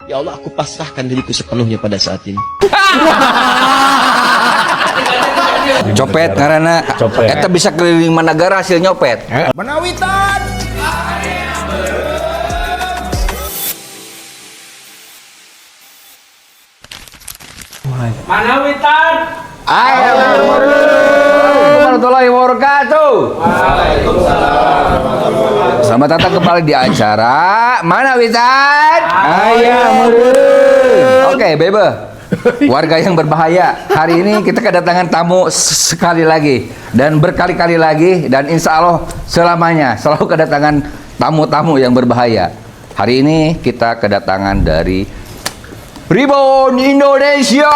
Ya Allah, aku pasrahkan diriku sepenuhnya pada saat ini. Copet karena eta bisa keliling managara hasil nyopet. Manawitan. Manawitan. Assalamualaikum warahmatullahi wabarakatuh. Selamat datang kembali di acara Manawitan Ayam Merun. Oke, Bebe. Warga yang berbahaya. Hari ini kita kedatangan tamu sekali lagi dan berkali-kali lagi dan insya Allah selamanya selalu kedatangan tamu-tamu yang berbahaya. Hari ini kita kedatangan dari Reborn Indonesia.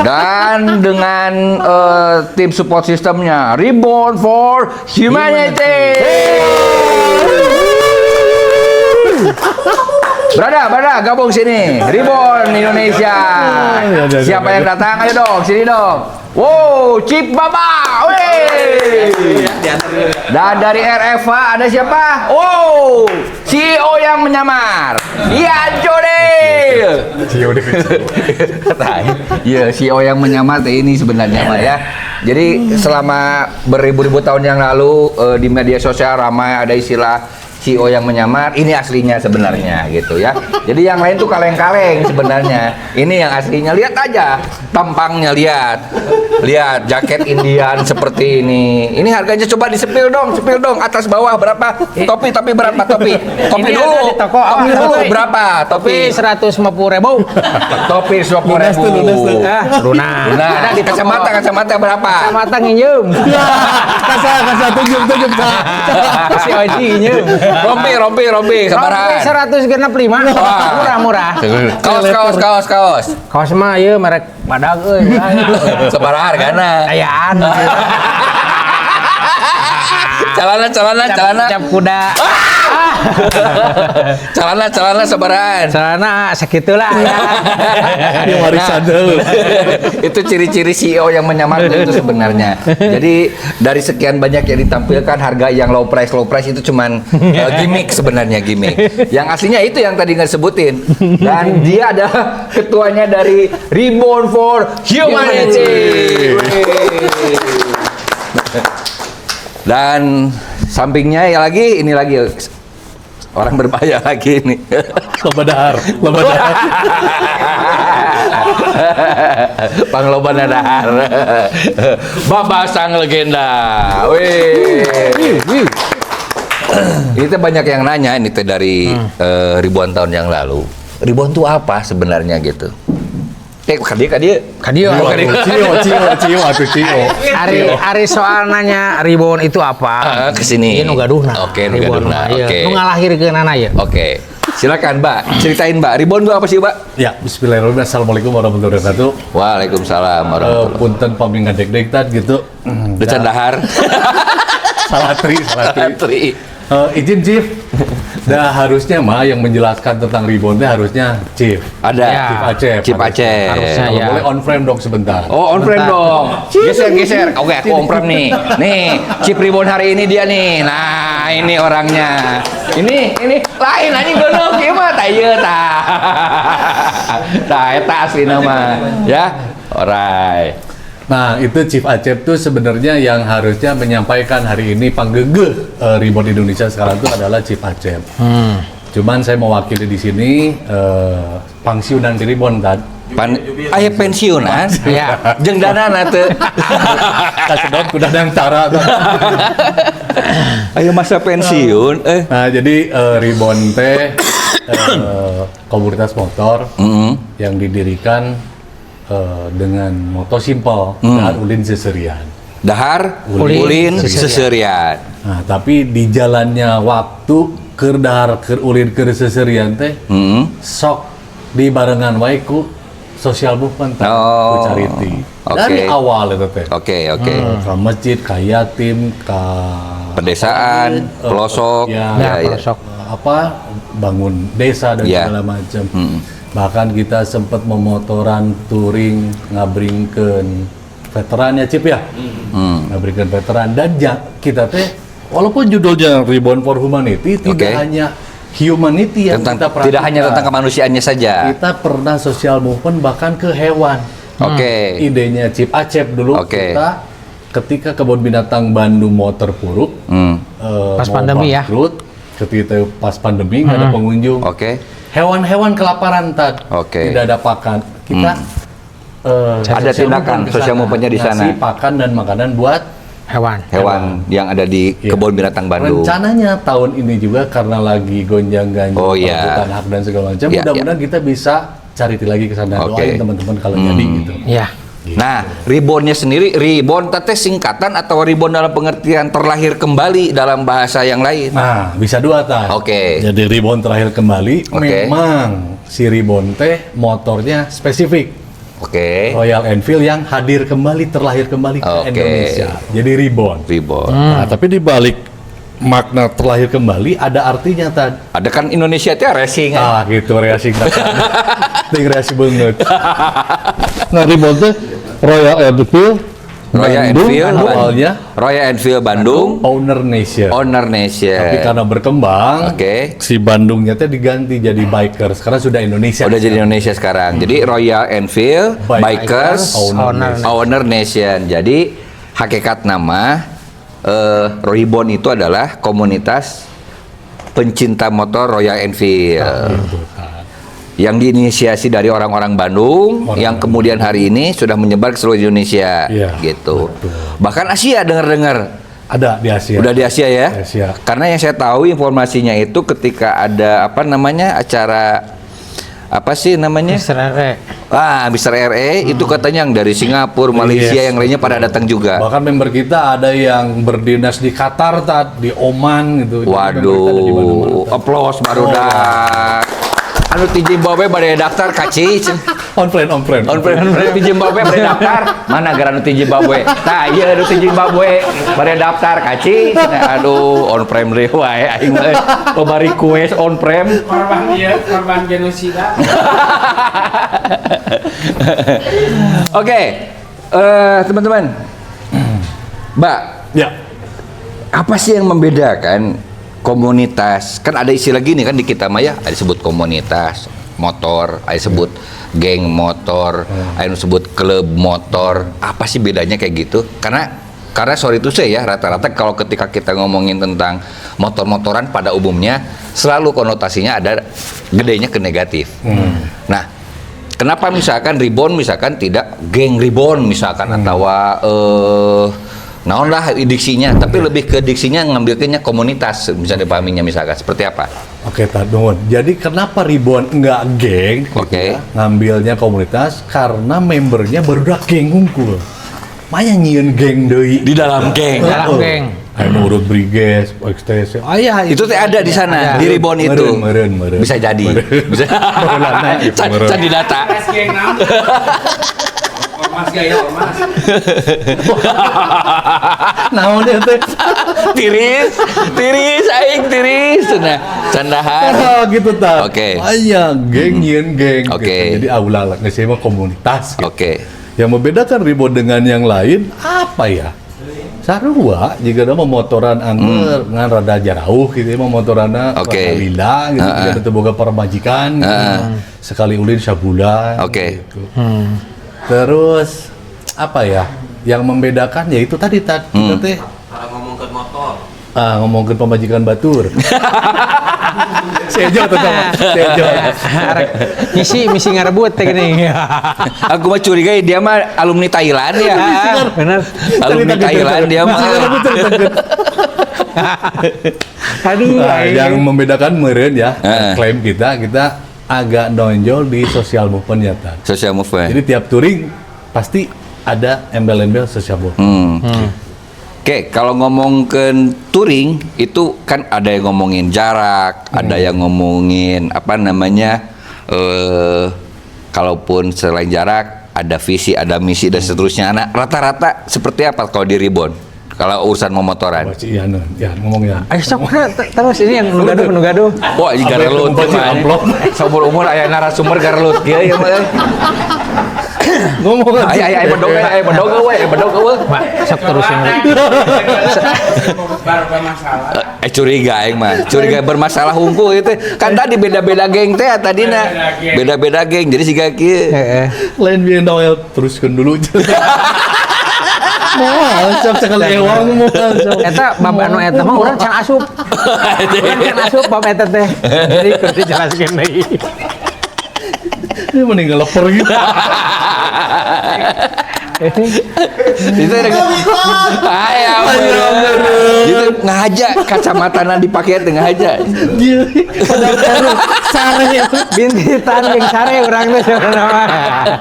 Dan dengan tim support sistemnya Reborn for Humanity. Brada, gabung sini. Reborn Indonesia. Siapa yang datang? Ayo dong, sini dong. Wow, Cip Baba. Wey. Dan dari RFA ada siapa? Wow, CEO yang menyamar. Iya, Jode. Iya, CEO yang menyamar ini sebenarnya Pak ya. Jadi selama beribu-ribu tahun yang lalu di media sosial ramai ada istilah CEO yang menyamar, ini aslinya sebenarnya gitu ya. Jadi yang lain tuh kaleng-kaleng sebenarnya. Ini yang aslinya, lihat aja tampangnya, lihat jaket Indian seperti ini. Ini harganya coba disepil dong, atas bawah berapa? Topi berapa topi? Topi Ini dulu. ada di toko Topi dulu berapa? Topi 150.000. Topi 150.000. Lunas. Nah, di kacamata berapa? Kacamata nginjem. Kasa tunjuk. Si Oji nginjem. Rompi, Rompi sabaran. 165. Murah. Kaos. Kaos mah ieu merek badag euy. Sabaraha hargana? Ayaan. Celana. Cap kuda. Celana sabaran. Celana sakitulah ya. Yang warisan dulu. Itu ciri-ciri CEO yang menyamar itu sebenarnya. Jadi dari sekian banyak yang ditampilkan harga yang low price itu cuman gimmick sebenarnya. Yang aslinya itu yang tadi nggak sebutin. Dan dia adalah ketuanya dari Reborn for Humanity. Dan sampingnya ini lagi orang berbahaya lagi ini. Lebadahar. Pangloban dahar. Baba sang legenda. Wih. Ini teh banyak yang nanya ini teh dari ribuan tahun yang lalu. Ribuan itu apa sebenarnya gitu? Kadia. Cio. Ari soal nanya Reborn itu apa? Kesini. Ini nu gaduhna. Oke, nu gaduhna. Oke. Nu ngalahirkeunana ya. Oke. Silakan, Mbak. Ceritain, Mbak. Reborn itu apa sih, Mbak? Ya, bismillahirrahmanirrahim. Assalamualaikum warahmatullahi wabarakatuh. Waalaikumsalam warahmatullahi wabarakatuh. Punten pami ngadek-dek gitu. Decan dahar. Salatri. Izin Chief. Harusnya mah yang menjelaskan tentang Reborn harusnya Chief. Ada. Ya. Chief Aceh. Harusnya ya. Boleh on frame dong sebentar. Oh, on frame dong. Geser. Oke, aku on frame nih. Nih, Chief Reborn hari ini dia nih. Nah, ini orangnya. Ini lain anjing gono kieu mah tah ieu tah. Tah eta asli nama ya. Alright. Nah, itu Chief Acep tuh sebenarnya yang harusnya menyampaikan hari ini panggege Reborn Indonesia sekarang itu adalah Chief Acep. Cuman saya mewakili di sini pangsiunan di Reborn kan. Aya pensiunan? Ya. Jeung danana teu. Kasedot kuda yang cara. Aya masa pensiun Nah, jadi Reborn teh komunitas motor yang didirikan dengan moto simpel dan ulin seserian. Dahar ulin seserian. Nah, tapi di jalannya waktu keur dahar keur ulin keur seserian teh sok di barengan wae ku social movement ku charity. Dari awal itu teh. Oke. Ke masjid, ke yatim, ke pedesaan, pelosok, pelosok. Bangun desa dan segala macam. Bahkan kita sempat memotoran touring ngabringkeun veteran ya Cip ya. Pabrikan veteran dan kita teh walaupun judulnya Reborn for Humanity tidak hanya humanity yang kita perhatikan. Tidak hanya tentang kemanusiaannya saja. Kita pernah social movement bahkan ke hewan. Idenya Cip Acep dulu kita ketika kebun binatang Bandung mau terpuruk, pas pandemi ya. Ketika pas pandemi nggak ada pengunjung. Hewan-hewan kelaparan tidak ada pakan. Kita ada tindakan sosial movement-nya di sana. Ngasih pakan dan makanan buat hewan yang ada di kebun binatang Bandung. Rencananya tahun ini juga karena lagi gonjang-ganjing perebutan hak dan segala macam, mudah-mudahan kita bisa cari lagi ke sana. Doain teman-teman kalau jadi gitu. Nah, reborn-nya sendiri, reborn tete singkatan atau reborn dalam pengertian terlahir kembali dalam bahasa yang lain? Nah, bisa dua Jadi reborn terlahir kembali, memang si reborn teh motornya spesifik. Royal Enfield yang hadir kembali, terlahir kembali ke Indonesia. Jadi reborn. Nah, tapi di balik makna terlahir kembali ada artinya Ada kan Indonesia itu racing. Gitu racing. Ting racing banget. Nah, reborn teh Royal Enfield awalnya Royal Enfield Bandung Owner Nation. Tapi karena berkembang si Bandungnya teh diganti jadi Bikers karena sudah Indonesia. Udah jadi Indonesia sekarang. Jadi Royal Enfield Bikers Owner Nation. Jadi hakikat nama Reborn itu adalah komunitas pencinta motor Royal Enfield. Yang diinisiasi dari orang-orang Bandung yang kemudian hari ini sudah menyebar ke seluruh Indonesia gitu. Bahkan Asia dengar-dengar ada di Asia. Udah di Asia ya. Karena yang saya tahu informasinya itu ketika ada acara apa sih namanya? Mr. RE. Mr. RE itu katanya yang dari Singapura, Malaysia, yang lainnya pada datang juga. Bahkan member kita ada yang berdinas di Qatar, di Oman gitu. Waduh, aplaus baru dah. Anu di Zimbabwe pada daftar kaci. On plan. Di Zimbabwe pada daftar. Mana gara anu di Zimbabwe? Tah ieu anu di Zimbabwe pada daftar kaci. Aduh, on prem deui wae aing mah. Loba request on prem. Korban genosida. Oke. Teman-teman. Mbak. Ya. Apa sih yang membedakan komunitas? Kan ada istilah gini kan di kita mah ada disebut komunitas motor, ada disebut geng motor, ada disebut klub motor. Apa sih bedanya kayak gitu? Karena sorry itu saya rata-rata kalau ketika kita ngomongin tentang motor-motoran pada umumnya selalu konotasinya ada gedenya ke negatif. Nah, kenapa misalkan Reborn misalkan tidak geng Reborn misalkan atau naon lah diksinya, tapi lebih ke diksinya ngambilnya komunitas, bisa dipahaminya misalkan seperti apa? Tadun. Jadi kenapa Reborn enggak geng? Ngambilnya komunitas karena membernya baru geng ngumpul. Maya nyieun geng deui di dalam geng. Anu urut Briges, ekstasi. Itu teh ada di sana di Reborn itu. Meureun. Bisa jadi. Bisa. Can didata. Ormas gaya ormas. Naon ya teh? Tiris aing tiris. Nah, candahan. Gitu tah. Aya geng nyeun geng. Jadi aula geus mah komunitas. Yang membedakan Reborn dengan yang lain apa ya? Sarua jika ada motoran angker ngan rada jarauh gitu mah motoranna lila gitu tidak boga permajikan gitu. Sekali ulin sabulan gitu. Terus apa ya yang membedakan ya itu tadi kita teh ngomongkeun motor. Ngomongkeun pemajikan batur. Sejo tuh Sejo. Misi ngarebut teh gini. Aku mah curiga dia mah alumni Thailand ya. Benar. Alumni Thailand dia mah. Aduh, yang membedakan meureun ya klaim kita agak nonjol di social movement ya Tan. Social movement. Jadi tiap touring pasti ada embel-embel social movement. Oke, kalau ngomongin touring itu kan ada yang ngomongin jarak, ada yang ngomongin apa namanya, kalaupun selain jarak ada visi, ada misi dan seterusnya. Nah, rata-rata seperti apa kalau di Reborn? Kalau urusan memotoran. Iya, ngomongnya. Ayo sok terus ini yang nu-gaduh. Wah, ini garelut. Seumur umur aya narasumber garelut kieu ya mah. Ngomong aja. Ayo bedog we. Pak, sok terusin. Baru bermasalah. Curiga aing mah. Curiga bermasalah hungkul itu. Kan tadi beda-beda geng teh tadina. Beda-beda geng. Jadi siga kieu. Lain biar Noel teruskan dulu. Mau sok sekali ewang mau. Eta bab anu eta mah urang can asup. Urang can asup bab eta teh. Jadi kudu dijelaskeun deui. Ini mending ngeleper gitu. Itu ayo. Itu ngahaja kacamatana dipake teh ngahaja. Sare bintitan jeung sare urang teh sebenarnya.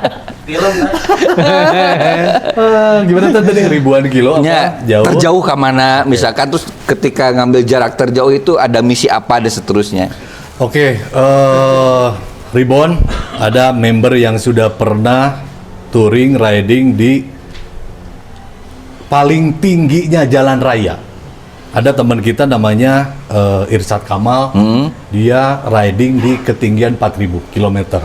Gimana tuh tadi ribuan kilo Ya, apa? Jauh. terjauh ke mana misalkan terus ketika ngambil jarak terjauh itu ada misi apa ada seterusnya. Oke, Ribbon ada member yang sudah pernah touring riding di paling tingginya jalan raya. Ada teman kita namanya Irsad Kamal, dia riding di ketinggian 4.000 km.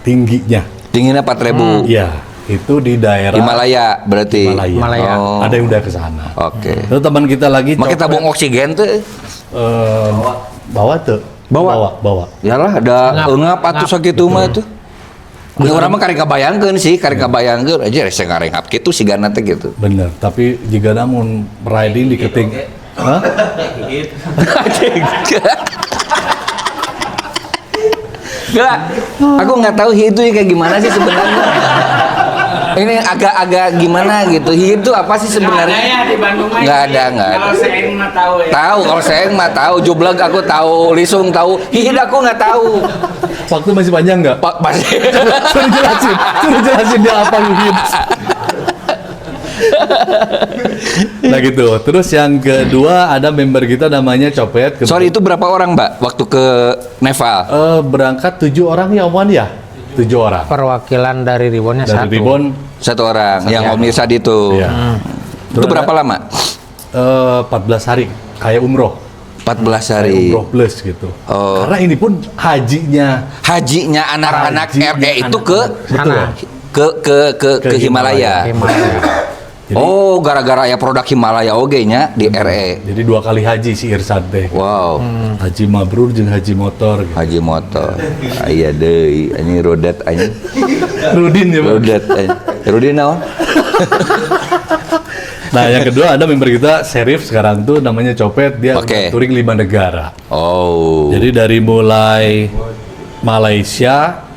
Tingginya. Tingginya 4.000. Iya, itu di daerah Himalaya berarti. Himalaya. Oh. Ada yang udah ke sana. Oke. Terus teman kita lagi Make tabung oksigen tuh. bawa tuh. Bawa. Yalah ada engap atuh sakitu mah tuh. Ya urang mah karek kabayangkeun sih, karek kabayangkeun aja rese ngarengap kitu sigana teh gitu. Bener, tapi jika namun riding di keting. Hah? Gak, aku nggak tahu hiu itu kayak gimana sih sebenarnya. Ini agak-agak gimana gitu. Hiu itu apa sih sebenarnya? Nggak ada ya di Bandung mah. Nggak ada. Kalau saya mah tahu ya. Tahu, kalau saya mah tahu. Jubleg aku tahu, lisung tahu. Hiu aku nggak tahu. Waktu masih panjang nggak? Pak masih. Suruh jelasin dia apa hiu. Nah gitu. Terus yang kedua ada member kita namanya Copet. Sorry itu berapa orang Mbak waktu ke Nepal? Berangkat 7 orang ya Om Wan ya? 7 orang. Perwakilan dari Ribbonnya Dari satu. Ribbon Satu orang, yang Om Irsad itu. Iya. Itu berapa lama? 14 hari kayak umroh. 14 Kayak hari. umroh plus gitu. Oh. Karena ini pun hajinya Hajinya anak-anak Hajinya RE itu ke Sana. ke Himalaya. Himalaya. Jadi- Oh, gara-gara ya produk Himalaya oge nya di RE. jadi 2 kali haji si Irsad teh. Wow. Haji mabrur jeung haji motor gitu. Haji motor. Aya deui, anjing rodat anjing. Rudin ya, Pak. Rodat anjing. Rudin naon? Nah, yang kedua ada member kita Serif sekarang tuh namanya Copet, dia Oke. touring 5 negara. Oh. Jadi dari mulai Malaysia,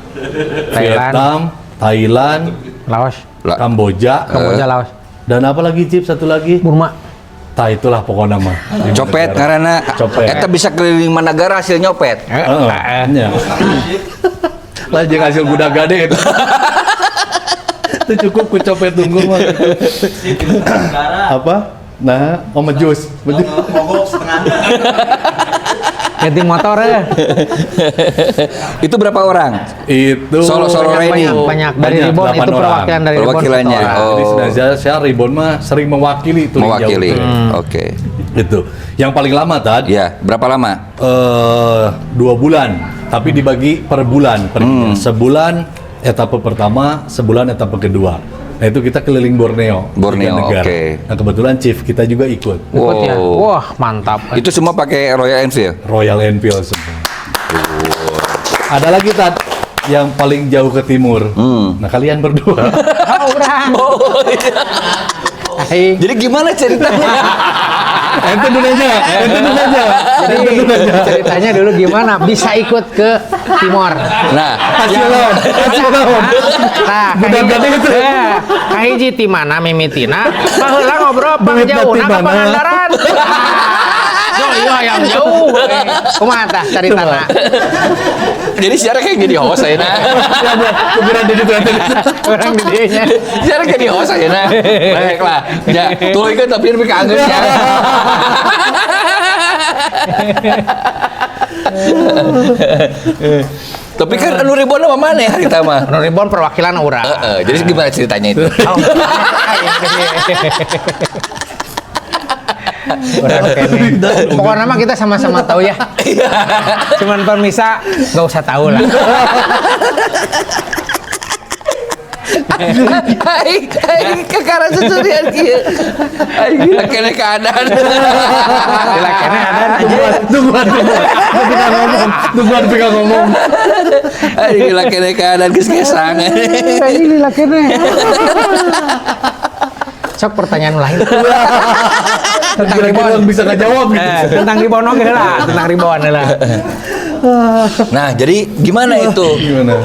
Vietnam, Thailand, Laos. Kamboja, Kamboja Laos. dan apa lagi Cip satu lagi? Burma. Tah itulah pokoknya mah. Copet karena Copet. eta bisa keliling 5 negara hasil nyopet. Nya. Lah jeung hasil budak gade itu. Itu cukup ku Copet tunggu mah. Apa? Nah, Jus. Ganti motor ya. Itu berapa orang? Itu Solo riding. Banyak dari Ribbon 8 itu orang. perwakilan dari Ribbon. Perwakilannya. satu orang. Oh. Jadi sebenarnya saya Ribbon mah sering mewakili itu Mewakili. Oke. Gitu. Yang paling lama tadi Ya, berapa lama? 2 bulan, tapi dibagi per bulan. Sebulan etape pertama, sebulan etape kedua. Nah itu kita keliling Borneo. 3 Borneo, negara. oke. Nah kebetulan Chief kita juga ikut. Ikut ya. Wow. Wah, mantap. Itu semua pakai Royal Enfield. Royal Enfield semua. Ada lagi Tad yang paling jauh ke timur. Nah kalian berdua. Oh, iya. Hai. Jadi gimana ceritanya? Ente dulu aja. Jadi ceritanya dulu gimana bisa ikut ke Timor. Nah, Hasil lawan. Nah, kahiji ti mana mimitina, baheula ngobrol pangjauhna ka Pangandaran. Yo yang jauh. Kumaha tah caritana? jadi siara kayak jadi host aja nah. Kuburan di situ. Orang di dieunya. Siara kayak di host aja nah. Baiklah. Ya, tuh ikut tapi lebih kangen ya. Tapi kan anu Ribbon sama mana ya hari tama? Anu Ribbon perwakilan urang. Jadi gimana ceritanya itu? Pokoknya mah kita sama-sama tahu ya. Cuman pemirsa nggak usah tahu lah. Aing kekara susurian kieu. Aing kene keadaan. Gila kene ada aja. Tungguan pegang ngomong. Aing gila kene keadaan geus gesang. Ini lila kene. Sok pertanyaan lain. Tentang Kira-kira ribon. bisa nggak jawab gitu. Tentang ribon oke lah, tentang ribon lah. Nah, jadi gimana itu? Gimana?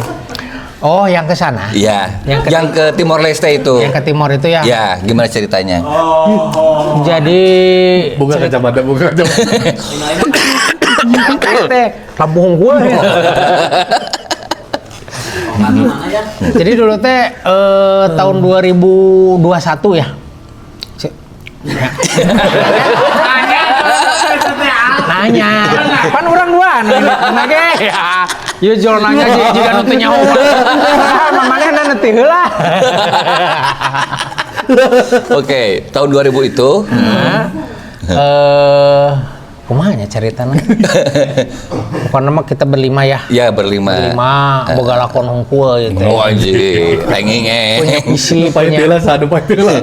Oh, yang ke sana. Iya, Yang ke- yang ke Timor Leste itu. Yang ke timur itu ya. Ya, gimana ceritanya? Jadi Buka kacamata. teh kampung gue. Jadi dulu teh tahun 2021 ya. Nanya, kan orang dua nanya ge. Ya jual nanya jika nu teu nyaho. Mamana nana teu heula. Oke, tahun 2000 itu. Kumaha nya caritana? Pokoknya mah kita berlima ya. Ya, berlima. Boga lakon hungkul gitu. Oh anjing, tenging Punya visi, Paling punya bela sadu paling bela.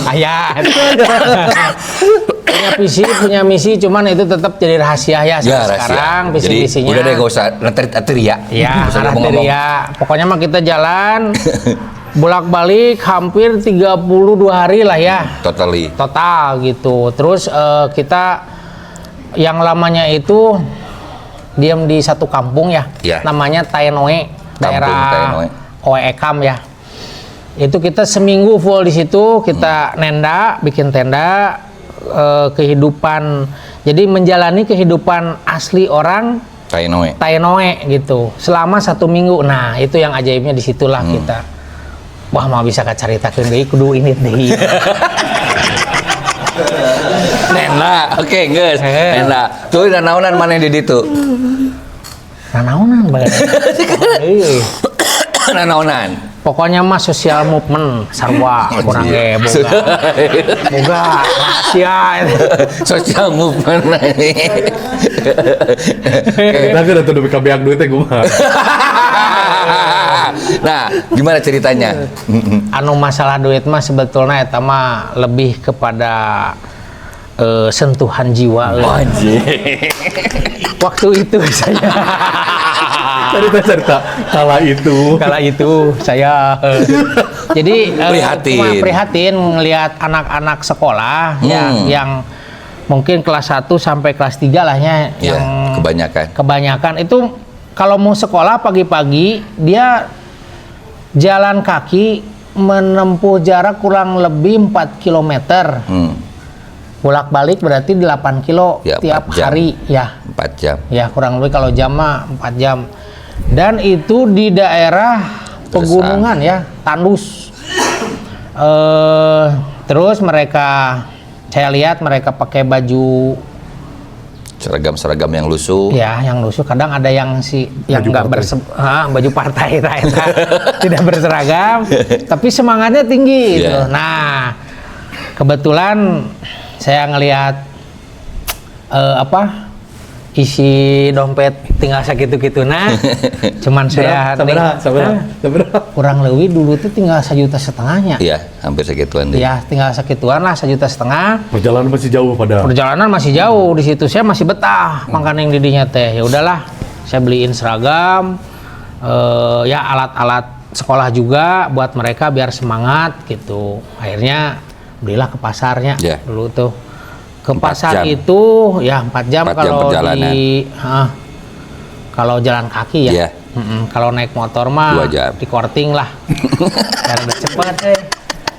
ayat. Punya visi, punya misi, cuman itu tetap jadi rahasia ya sampai Ya, rahasia. sekarang Jadi visi-misinya. udah deh gak usah ngeterit ya. Ya, Nggak usah arah ngomong-ngomong. ya. Pokoknya mah kita jalan bolak-balik hampir 32 hari lah ya. Totally. Total gitu. Terus kita yang lamanya itu diam di satu kampung ya. Ya. Namanya Taenoe, daerah Taenoe. Oekam ya. Itu kita seminggu full di situ, kita nenda, bikin tenda, kehidupan. Jadi menjalani kehidupan asli orang Tainoe. Taenoe gitu. Selama 1 minggu. Nah, itu yang ajaibnya di situlah kita. Wah, mau bisa kacaritakeun deui kudu ini deui. Nenda, oke geus. He. Nenda. Tuh naonan maneh di ditu? Nanaonan bae. Euy. Naonan. Pokoknya mah sosial movement sarua kurang ge boga rahasia. Social movement ini. Kita kan udah BKB duitnya gue mah. Nah, gimana ceritanya? Anu masalah duit mah sebetulnya eta mah lebih kepada sentuhan jiwa. Waktu itu saya Cerita kala itu saya jadi Prihatin. cuma prihatin ngelihat anak-anak sekolah yang mungkin kelas 1 sampai kelas 3 lah ya, Ya, yang kebanyakan. itu kalau mau sekolah pagi-pagi dia jalan kaki menempuh jarak kurang lebih 4 km. Bolak-balik berarti 8 kilo Ya, tiap 4 jam. hari ya. 4 jam. Ya kurang lebih kalau jam mah 4 jam. Dan itu di daerah pegunungan ya, tandus. Terus mereka, saya lihat mereka pakai baju Seragam-seragam yang lusuh. ya, yang lusuh. Kadang ada yang yang nggak baju partai, tidak berseragam, tapi semangatnya tinggi. Gitu. Yeah. Nah, kebetulan saya ngelihat isi dompet tinggal segitu-gitu nah. Cuman saya Sabaraha. kurang lebih dulu tuh tinggal 1,5 juta. Iya, hampir segituan deh. Ya, tinggal segituan lah 1,5 juta. Perjalanan masih jauh pada. Perjalanan masih jauh di situ, saya masih betah makan yang didinya teh. Ya udahlah, saya beliin seragam, ya alat-alat sekolah juga buat mereka biar semangat gitu. Akhirnya belilah ke pasarnya dulu tuh. Ke 4 pasar jam. itu ya 4 jam 4 jam kalau perjalanan. kalau jalan kaki ya. Iya. Kalau naik motor mah 2 jam. di korting lah. Biar udah cepet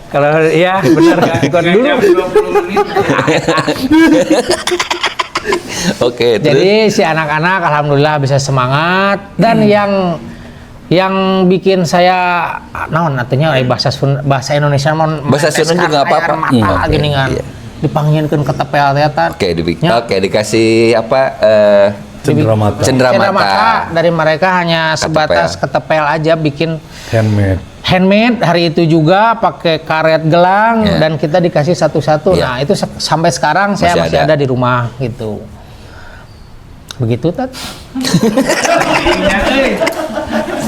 Kalau iya benar ikut dulu. 20 menit. Oke, terus Jadi si anak-anak alhamdulillah bisa semangat dan yang bikin saya naon artinya bahasa Indonesia Bahasa Sunda juga nggak apa-apa. mata gini kan. Iya. Dipanggilkeun ke tepel teh Oke, dikasih apa? Cenderamata. Cenderamata. dari mereka hanya sebatas ketepel aja bikin handmade hari itu juga pakai karet gelang Ya. dan kita dikasih satu-satu. Ya. Nah, itu sampai sekarang saya Masih masih ada. ada di rumah gitu. Begitu Tat.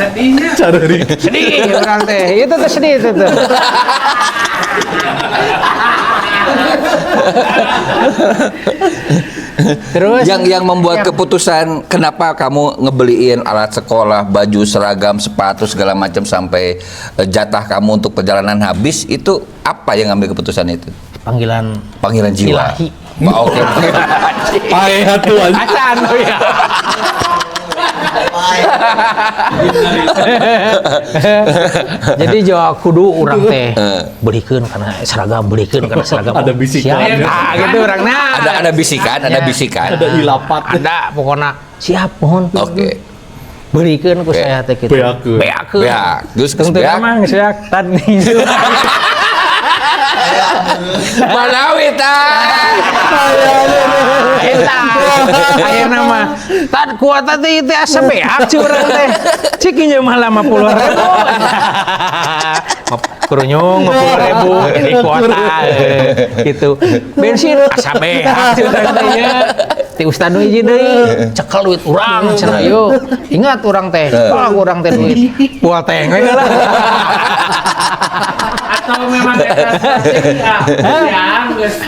Sedihnya. Cari Sedih orang teh. Itu tuh sedih itu tuh. Terus Yang membuat keputusan kenapa kamu ngebeliin alat sekolah, baju, seragam, sepatu segala macam sampai jatah kamu untuk perjalanan habis itu apa yang ngambil keputusan itu? panggilan Jiwa. ilahi. Oh, oke. payah tuh anjing. Acan tuh ya. Jadi jawab kudu orang teh belikeun karena seragam Ada bisikan. siap gitu orangnya Ada bisikan, ada bisikan. Ada ilapat. ada pokoknya siap mohon Oke. belikeun ku saya teh gitu Beakeun. beakeun Ya, terus teu beak. mah geus beak tadi Manawi tah. eta aya nama tad kuat teh teh asa beak curang teh cik ieu mah 50.000 kurunyung 50.000 jadi kuota gitu bensin asa beak curang teh nya ti ustad nu hiji deui cekel duit urang cenah yo ingat urang teh urang teh duit buat teh we lah Atau memang yang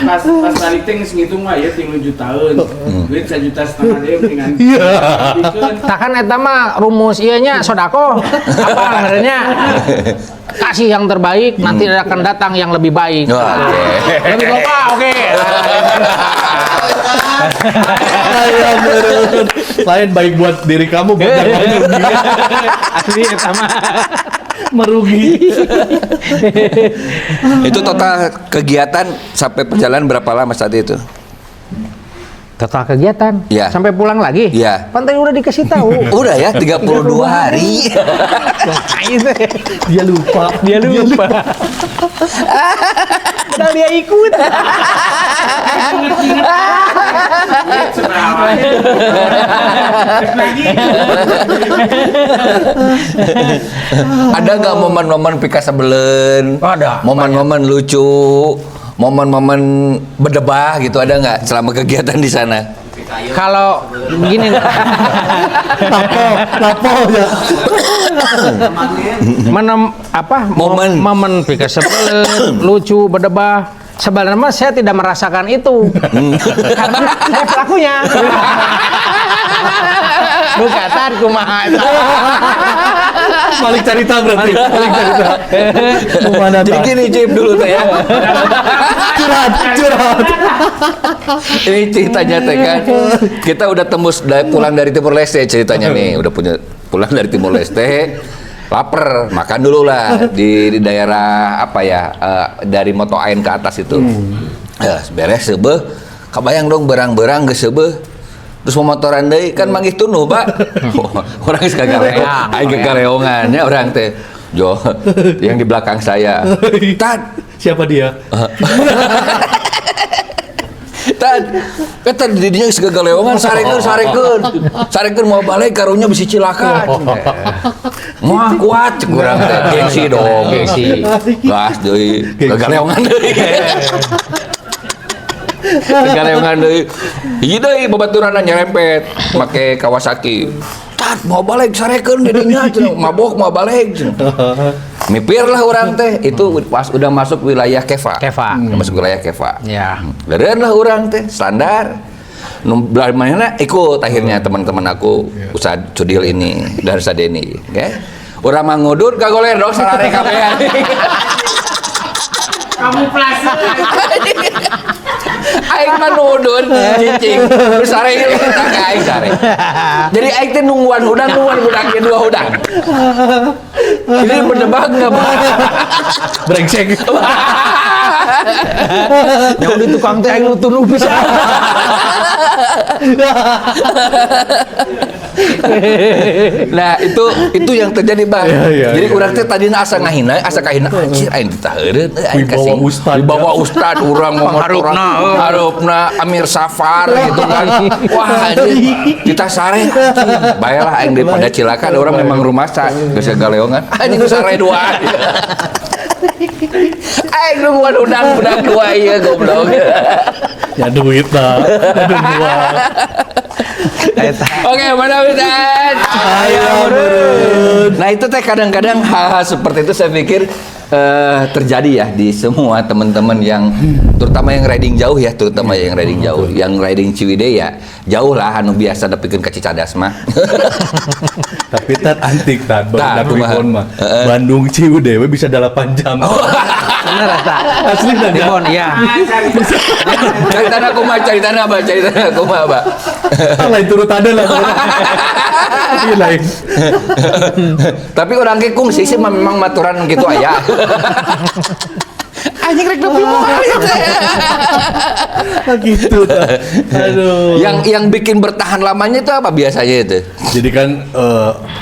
pas balik teh geus ngitung mah ya 3 jutaan. Duit 1,5 juta deh dengan. takkan eta mah rumus ieu nya sodako apa ngarannya kasih yang terbaik nanti akan datang yang lebih baik Oke. lebih loba oke Selain baik buat diri kamu, buat yang lain merugi. asli eta mah Merugi. Itu total kegiatan sampai perjalanan berapa lama saat itu? total kegiatan Iya. sampai pulang lagi Iya. pantai udah dikasih tahu Udah ya, 32 hari. Dia lupa. dia lupa padahal dia ikut Ada nggak momen-momen pika sebelen? Ada, Momen-momen lucu, momen-momen berdebah gitu ada nggak selama kegiatan di sana? kalau begini Ya. momen pikir sebelen lucu berdebah sebenarnya mah saya tidak merasakan itu karena saya pelakunya bukan kumaha eta. Balik cerita berarti. Balik cerita. Kemana Jadi tak? gini Jim dulu tuh ya. Curhat. Ini ceritanya teh kan. Kita udah tembus pulang dari Timor Leste ceritanya nih, udah pulang dari Timor Leste. Laper, makan dulu lah di daerah apa ya, dari Moto Ain ke atas itu. Ya, beres sebeh. Kabayang dong berang-berang geus sebeh. Terus memotoran deui kan manggih tunuh, Pak. Orang geus kagareong, aing kagareongan ya orang teh. Jo, yang di belakang saya. Tad, Siapa dia? Tad, kata di dinya geus gagaleongan sarekeun mau balik karunya bisi cilaka. Moal kuat cek urang teh, gengsi dong, gengsi. Gas deui, gagaleongan deui. Gagaleongan deui. Ieu deui babaturanna nyerempet make Kawasaki. Tad, mau balik sarekeun di dinya cenah, mabok mau balik cenah. Mipir lah orang teh, itu pas udah masuk wilayah Keva. Udah masuk wilayah Keva. Ya. Geren lah orang teh, standar. Belah mana ikut akhirnya teman-teman aku Ustad Cudil ini dari Sadeni, oke? Orang mangudut kagoler dong sarare kabehan. Kamu plastik. Aing mah nudun cicing. Terus sare ieu tak aing sare. Jadi aing teh nungguan hudang ge dua hudang. Ini berdebak enggak, Pak? Brengsek. Yang di tukang teh aing nutunuh bisa. Nah, itu yang terjadi, Bang. Iya, Jadi iya, urang teh tadina asa kahina anjir aing ditaheureun aing kasih. Wibawa ustad. Wibawa ustad urang memotoran harupna Amir Safar gitu kan. Wah, anjir kita sare bayalah aing daripada cilaka ada orang memang rumasa geus galeongan. Anjing geus sare dua. Aing nungguan udang dua ieu goblok. Ya duit dah. Aduh, dua. Oke, mana Witan? Nah itu teh kadang-kadang hal-hal seperti itu saya pikir terjadi ya di semua teman-teman yang terutama yang riding jauh ya, terutama yang riding jauh, yang riding Ciwidey ya jauh lah anu biasa dapikeun ka Cicadas mah. Tapi tat antik tat Tah, baru kumaha? mah. Bandung Ciwidey we bisa 8 jam. Bener eta. Asli dan Di Bon, iya. Cari tanah kumaha, Pak. lain turut ada lah. Iya lain. Tapi orang ge kungsi sih memang maturan gitu aya. Anjing rek lebih Gitu. Aduh. Yang bikin bertahan lamanya itu apa biasanya itu? Jadi kan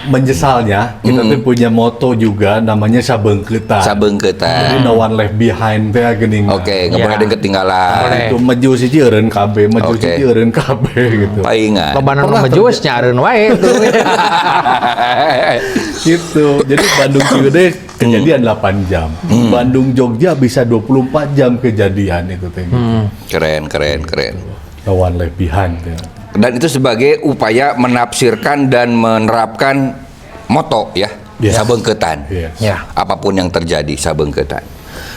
menyesalnya kita tuh punya moto juga namanya sabeungkeutan. Sabeungkeutan. Jadi no one left behind teh geuning. Oke, nggak Ya. boleh ada yang ketinggalan. Boleh. Itu maju siji eureun KB, maju Oke. siji eureun KB gitu. Paingan. Lobanan mah jus nyaareun wae tuh. Gitu. Jadi Bandung Ciwidey kejadian 8 jam. Bandung Jogja bisa 24 jam kejadian itu teh. Keren. No one left behind. Ya. Dan itu sebagai upaya menafsirkan dan menerapkan moto ya, Yes. sabeungkeutan. Yes. Ya. Apapun yang terjadi sabeungkeutan.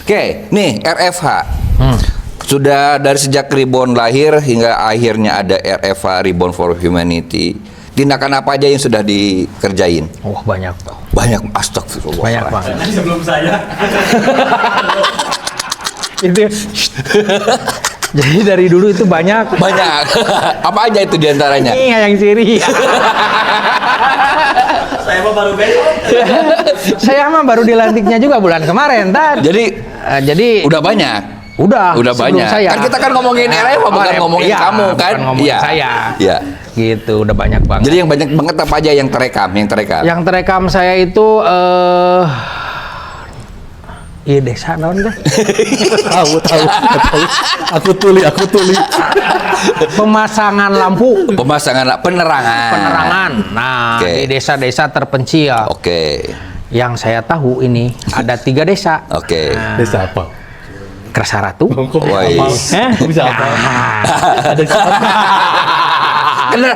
Oke, nih RFH. Sudah dari sejak Reborn lahir hingga akhirnya ada RFH Reborn for Humanity. Tindakan apa aja yang sudah dikerjain? Wah, banyak. Banyak, astagfirullah. Banyak banget. Sebelum saya. Itu. Jadi dari dulu itu banyak. Banyak. Apa aja itu diantaranya? Ini yang siri. Saya mah baru besok. Saya mah baru dilantiknya juga bulan kemarin, Tan. Jadi Udah banyak. udah banyak. sebelum saya. Kan kita kan ngomongin RFH bukan ngomongin iya, kamu kan? bukan ngomongin Iya. saya. Iya. Gitu, udah banyak banget. Jadi yang banyak banget apa aja yang terekam? Yang terekam saya itu iya desa naon teh? Tahu. Aku tuli. Pemasangan lampu, Pemasangan penerangan. Nah, Oke. di desa-desa terpencil. Oke. Yang saya tahu ini ada 3 desa. Oke. Desa apa? Kersaratu. Woi. Kok bisa apa? Ada siapa? Benar.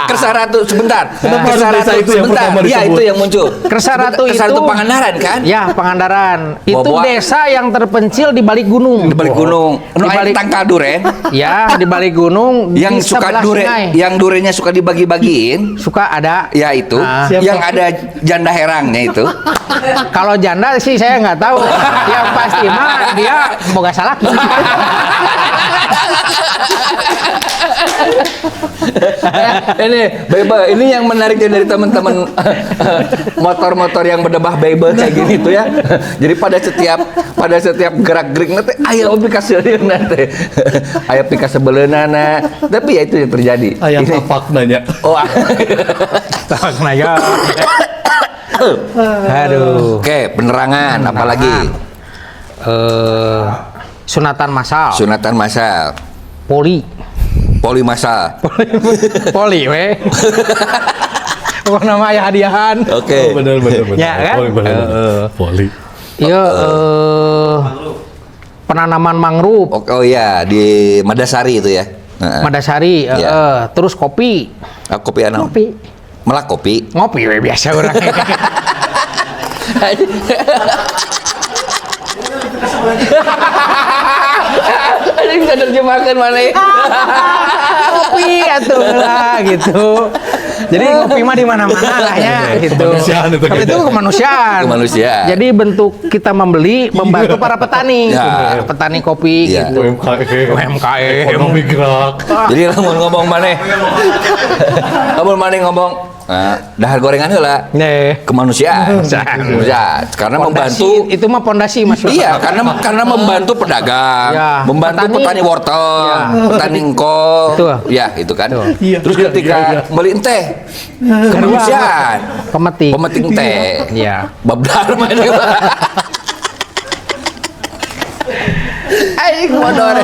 Kersaratu sebentar. Kenapa harus desa itu yang pertama Iya, disebut? itu yang muncul. Kersaratu Kersaratu itu- Pangandaran kan? Ya, Pangandaran. Itu Bawa- desa yang terpencil di balik gunung. Di balik gunung. Di Nu aya balik- tangkal duren Ya, di balik gunung. yang di suka sebelah duren, sungai. yang durennya suka dibagi-bagiin. Suka ada. Ya itu, Ah. yang ada janda herangnya itu. Kalau janda sih saya nggak tahu. Yang pasti mah dia boga salaki. Ini Bebe, ini yang menariknya dari teman-teman motor-motor yang berdebah Bebe kayak gini tuh ya. Jadi pada setiap gerak-gerik nanti aya aplikasi nanti. Aya aplikasi sebeleunana. Tapi ya itu yang terjadi. Ayam Ini- tapak nanya. Oh. Tak ya. Aduh. Oke, penerangan apalagi? Sunatan massal. Sunatan massal, Poli. poli massal. Poli we. Pokok nama ya hadiahan. Oke. Benar. Ya, kan? Benar. Poli. Iya, penanaman mangrove, Oh iya, di Madasari itu ya. Heeh. Madasari, Ya. terus kopi. Kopi anu. Kopi. Malah kopi. Ngopi we biasa orang. Ada yang bisa terjemahkan mana? Kopi atuh lah gitu. Jadi ngopi mah di mana-mana lah ya gitu. Kemanusiaan itu Tapi itu kayaknya. kemanusiaan. Kemanusiaan. Jadi bentuk kita membeli, membantu para petani. Ya. Petani kopi Ya. gitu. UMKM. Ekonomi gerak. Jadi lamun ngomong mana? Lamun mana ngomong dahar gorengan heula. Nih. Kemanusiaan. Kemanusiaan. Karena membantu Pondasi, itu mah pondasi Mas. Iya, karena membantu pedagang, Ya, membantu petani wortel, Ya. petani engkol, Betul. ya itu kan. Betul. Iya, Terus iya, ketika iya. beli teh, kemanusiaan, Pemetik. pemeting teh, Iya. babdar mana? Aing modor.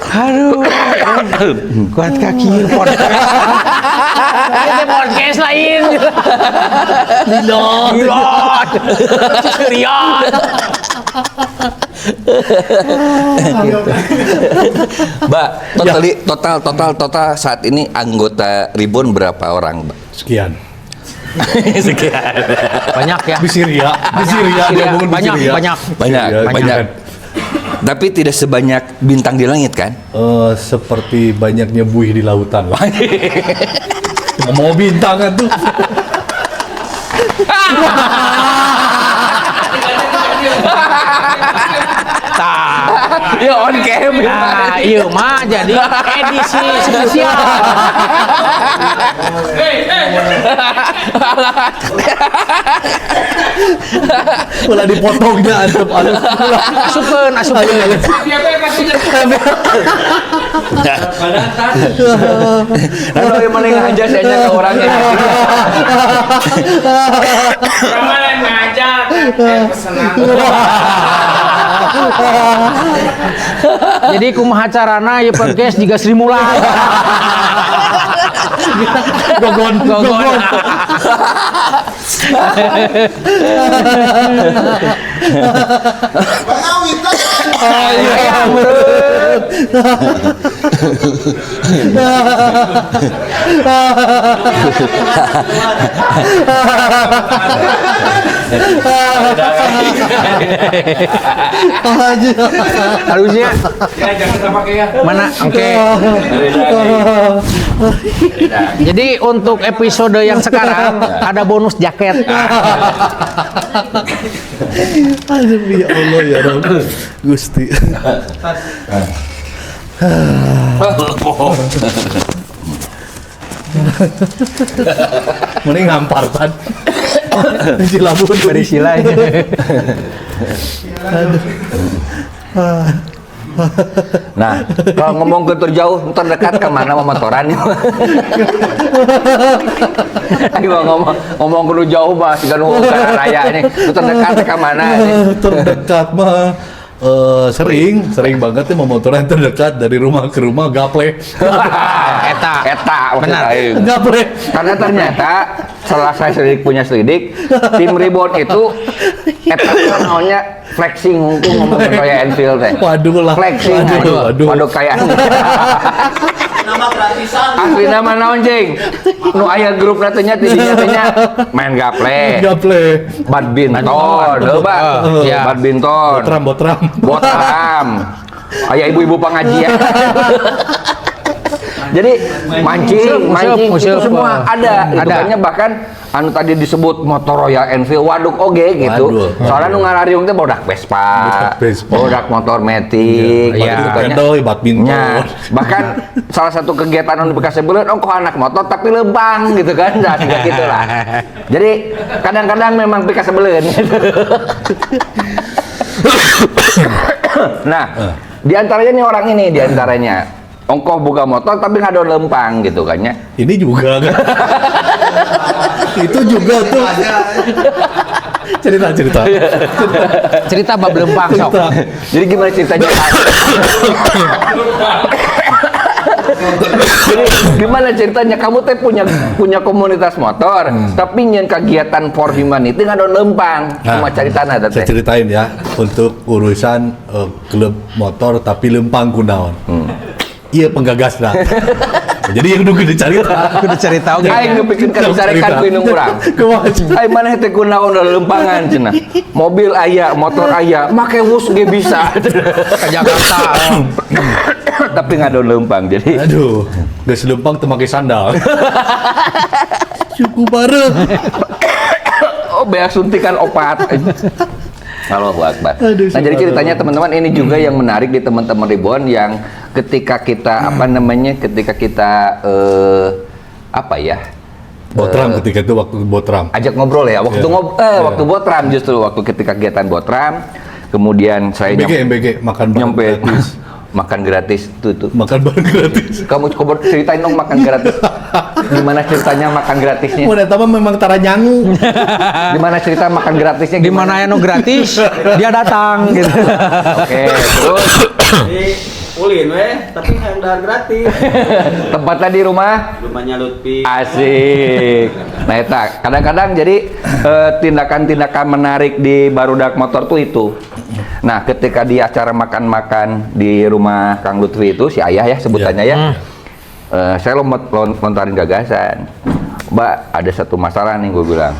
Aduh. Kuat kaki podcast. Ini podcast lain. Milot. Serian. Mbak, total saat ini anggota Reborn berapa orang, Mbak? Sekian. Sekian. Banyak ya. Di Syria dia bangun di banyak, Syria. banyak. Banyak. Tapi tidak sebanyak bintang di langit kan? Seperti banyaknya buih di lautan lah. Mau bintangan tuh. Ya on cam. Nah, iya mah jadi edisi spesial. Malah dipotongnya antep Asupeun. Lalu yang mana ngajak saya ke orangnya. Kamu yang ngajak pesenan. Jadi kumaha carana ieu podcast juga Sri Mulan. gogon. Harusnya Ya jangan pakai ya. mana? Oke. Jadi untuk episode yang sekarang ada bonus jaket. Aduh ya Allah ya Rabb. Gusti. Mending ngampartan. Cilabun Beri sila ini. Nah, kalau ngomong ke terjauh, terdekat kemana sama motoran? Ayo ngomong ke jauh bah, sih kan raya ini. Terdekat ke mana? Terdekat mah sering banget ya motoran terdekat dari rumah ke rumah gaple. Eta Benar. Gaple. Karena ternyata setelah saya punya selidik, tim Reborn itu eta namanya flexing hukum ngomong kayak Enfield teh. Waduh lah. Flexing. Waduh kayak Nama gratisan. asli nama naon cing? Nu aya grup natenya tidinya main gaple. Gaple. Badminton, coba. Ya. Badminton. Botram. Aya ibu-ibu pengajian. Jadi mancing itu semua ada. Itu Ada. banyak bahkan anu tadi disebut motor Royal Enfield waduk oge gitu. Waduh. Soalnya nu ngarariung teh bodak Vespa, Vespa. bodak motor metik, Iya. gitu kan. Badminton. Nya, bahkan salah satu kegiatan anu bekas sebulan kok anak motor tapi lembang gitu kan. Nah, juga gitu lah. Jadi kadang-kadang memang bekas sebulan gitu. Nah, diantaranya nih orang ini diantaranya ongkoh buka motor tapi nggak ada lempang gitu kan ya. Ini juga kan. Itu juga tuh. Cerita. Cerita bab lempang sok. Jadi gimana ceritanya? Jadi gimana ceritanya? Kamu teh punya komunitas motor, tapi nyen kegiatan for humanity nggak ada lempang. Cuma ceritana teh. Saya ceritain ya untuk urusan klub motor tapi lempang kunaon. Iya penggagas nah. Jadi yang kudu dicarita. Kudu cerita oge. Aing ngepikeun disarekan ku indung urang. Aing maneh teh kunaon da lempangan cenah. Mobil aya, motor aya, make wus ge bisa. Ke Jakarta. Tapi nggak ada lempang jadi. Aduh, geus lempang teu make sandal. Cukup bareng. Oh, beak suntikan opat. Allahu Akbar. Aduh, Nah, jadi ceritanya teman-teman ini juga yang menarik di teman-teman Reborn yang ketika kita ketika kita Botram ketika itu waktu Botram. ajak ngobrol ya waktu waktu Botram justru waktu ketika kegiatan Botram kemudian saya MBG makan bareng nyampe gratis. makan gratis tuh. Makan bareng gratis. Kamu coba ceritain dong makan gratis. Gimana ceritanya makan gratisnya? Mun eta mah memang tara nyangu. Gimana cerita makan gratisnya? Di mana anu gratis, dia datang gitu. Oke, terus Di ulin weh, tapi handal gratis. tempatnya di rumah Rumahnya Lutfi. asik. Nah, eta kadang-kadang jadi tindakan-tindakan menarik di barudak motor tuh itu. Nah, ketika di acara makan-makan di rumah Kang Lutfi itu, si Ayah ya sebutannya ya, saya lontarin gagasan. Mbak, ada satu masalah nih gue bilang.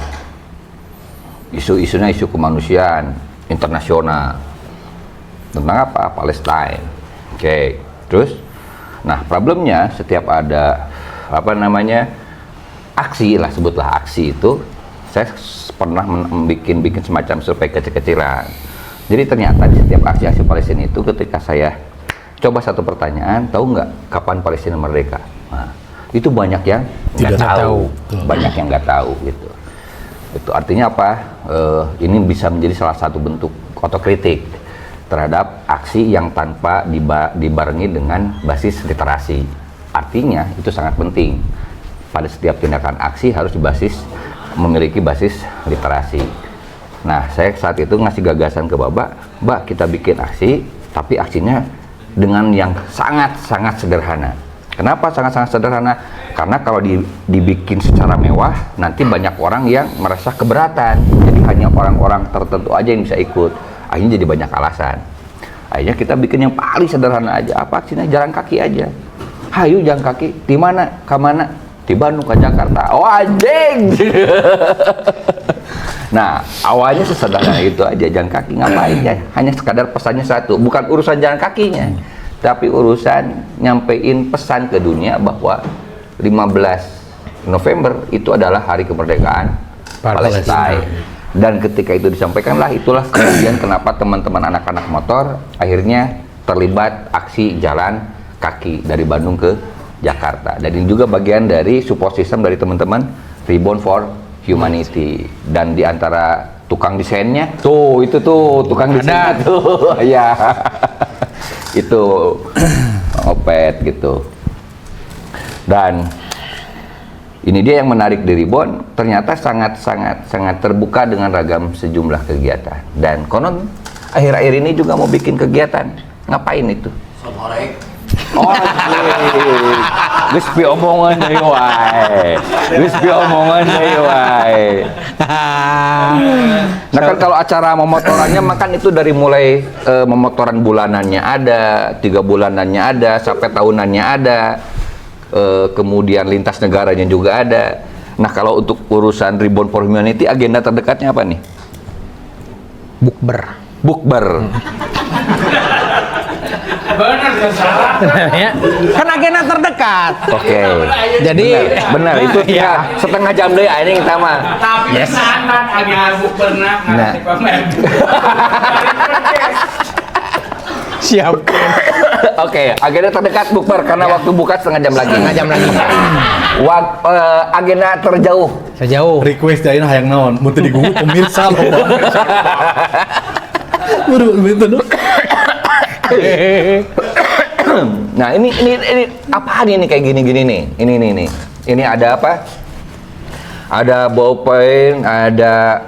Isu-isunya isu kemanusiaan internasional. Tentang apa? Palestina. Oke. Terus, nah problemnya setiap ada aksi lah, sebutlah aksi itu, saya pernah bikin semacam survei kecil-kecilan. Jadi ternyata di setiap aksi-aksi Palestina itu, ketika saya coba satu pertanyaan, tahu nggak kapan Palestina merdeka? Nah, itu banyak yang nggak tahu, banyak yang nggak tahu gitu. Itu artinya apa? Ini bisa menjadi salah satu bentuk otokritik terhadap aksi yang tanpa dibarengi dengan basis literasi. Artinya itu sangat penting. Pada setiap tindakan aksi harus memiliki basis literasi. Nah, saya saat itu ngasih gagasan ke Mbak, kita bikin aksi, tapi aksinya dengan yang sangat-sangat sederhana. Kenapa sangat-sangat sederhana? Karena kalau dibikin secara mewah, nanti banyak orang yang merasa keberatan. Jadi hanya orang-orang tertentu aja yang bisa ikut. Akhirnya jadi banyak alasan. Akhirnya kita bikin yang paling sederhana aja. Apa aksinya? Jalan kaki aja. Hayu jalan kaki. Di mana? Ke mana? Di Bandung ke Jakarta. Oh anjing! Nah, awalnya sesederhana itu aja, jalan kaki ngapain ya? Hanya sekadar pesannya satu, bukan urusan jalan kakinya, tapi urusan nyampein pesan ke dunia bahwa 15 November itu adalah hari kemerdekaan Palestina. Dan ketika itu disampaikanlah, itulah kemudian kenapa teman-teman anak-anak motor akhirnya terlibat aksi jalan kaki dari Bandung ke Jakarta. Dan ini juga bagian dari support system dari teman-teman Reborn for Humanity. Dan di antara tukang desainnya itu tukang desainnya tuh ya itu Opet gitu. Dan ini dia yang menarik di Reborn, ternyata sangat terbuka dengan ragam sejumlah kegiatan. Dan konon akhir-akhir ini juga mau bikin kegiatan. Ngapain itu? Oh, geus pi omongan deui wae. Nah kan kalau acara memotorannya makan itu dari mulai memotoran bulanannya ada, 3 bulanannya ada, sampai tahunannya ada. Kemudian lintas negaranya juga ada. Nah kalau untuk urusan Reborn for Humanity, agenda terdekatnya apa nih? Bukber. Benar kan salah. Ya. Kan agenda terdekat. Oke. Jadi benar itu ya setengah jam deh ini kita mah. Tapi pesanan agak pernah ngasih pamer. siap. Oke, agenda terdekat bukber karena waktu buka setengah jam lagi. Agenda terjauh. Sejauh. Request dari hayang naon, mun teu digugu pemirsa loh. Nah ini apaan ini kayak gini nih? Ini ada apa? Ada ballpen, ada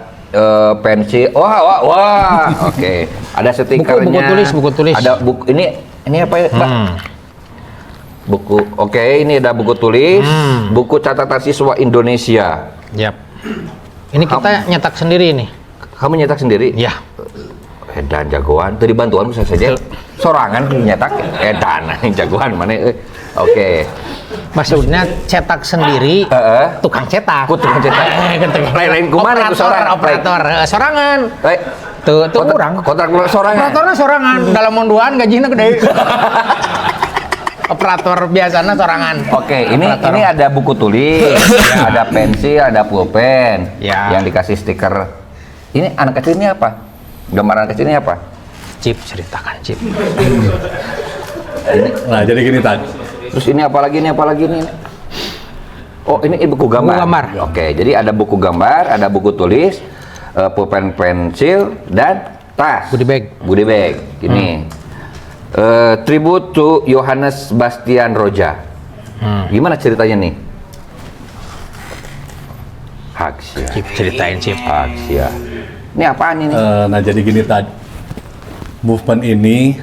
pensil. Wah. Oke. Ada stikernya. Buku tulis. Ada buku ini apa ya, Mbak? Buku. Oke, ini ada buku tulis, buku catatan siswa Indonesia. Yap. Ini kita nyetak sendiri nih. Kamu nyetak sendiri? Ya. Edan jagoan, tadi bantuan bisa saja. Sorangan nyetak, edan jagoan mana? Oke. Maksudnya cetak sendiri, tukang cetak. Tukang cetak. Lain kumana itu operator sorangan. Tuh kurang. Kontrak sorangan. Operatornya sorangan. Dalam monduan gajinya gede. Operator biasanya sorangan. Oke, ini ada buku tulis, ada pensil, ada pulpen, yang dikasih stiker. Ini anak kecil ini apa? Gambaran kecilnya apa? Cip, ceritakan Cip. Nah, jadi gini Tan. Terus ini apa lagi nih? Oh, ini buku gambar. Oke, jadi ada buku gambar, ada buku tulis, pulpen, pensil, dan tas. Goodie bag. Ini. Tribute to Johannes Bastian Roja. Gimana ceritanya nih? Haksia. Cip, ceritain Cip. Haksia. Ini apaan ini? Nah jadi gini tadi, movement ini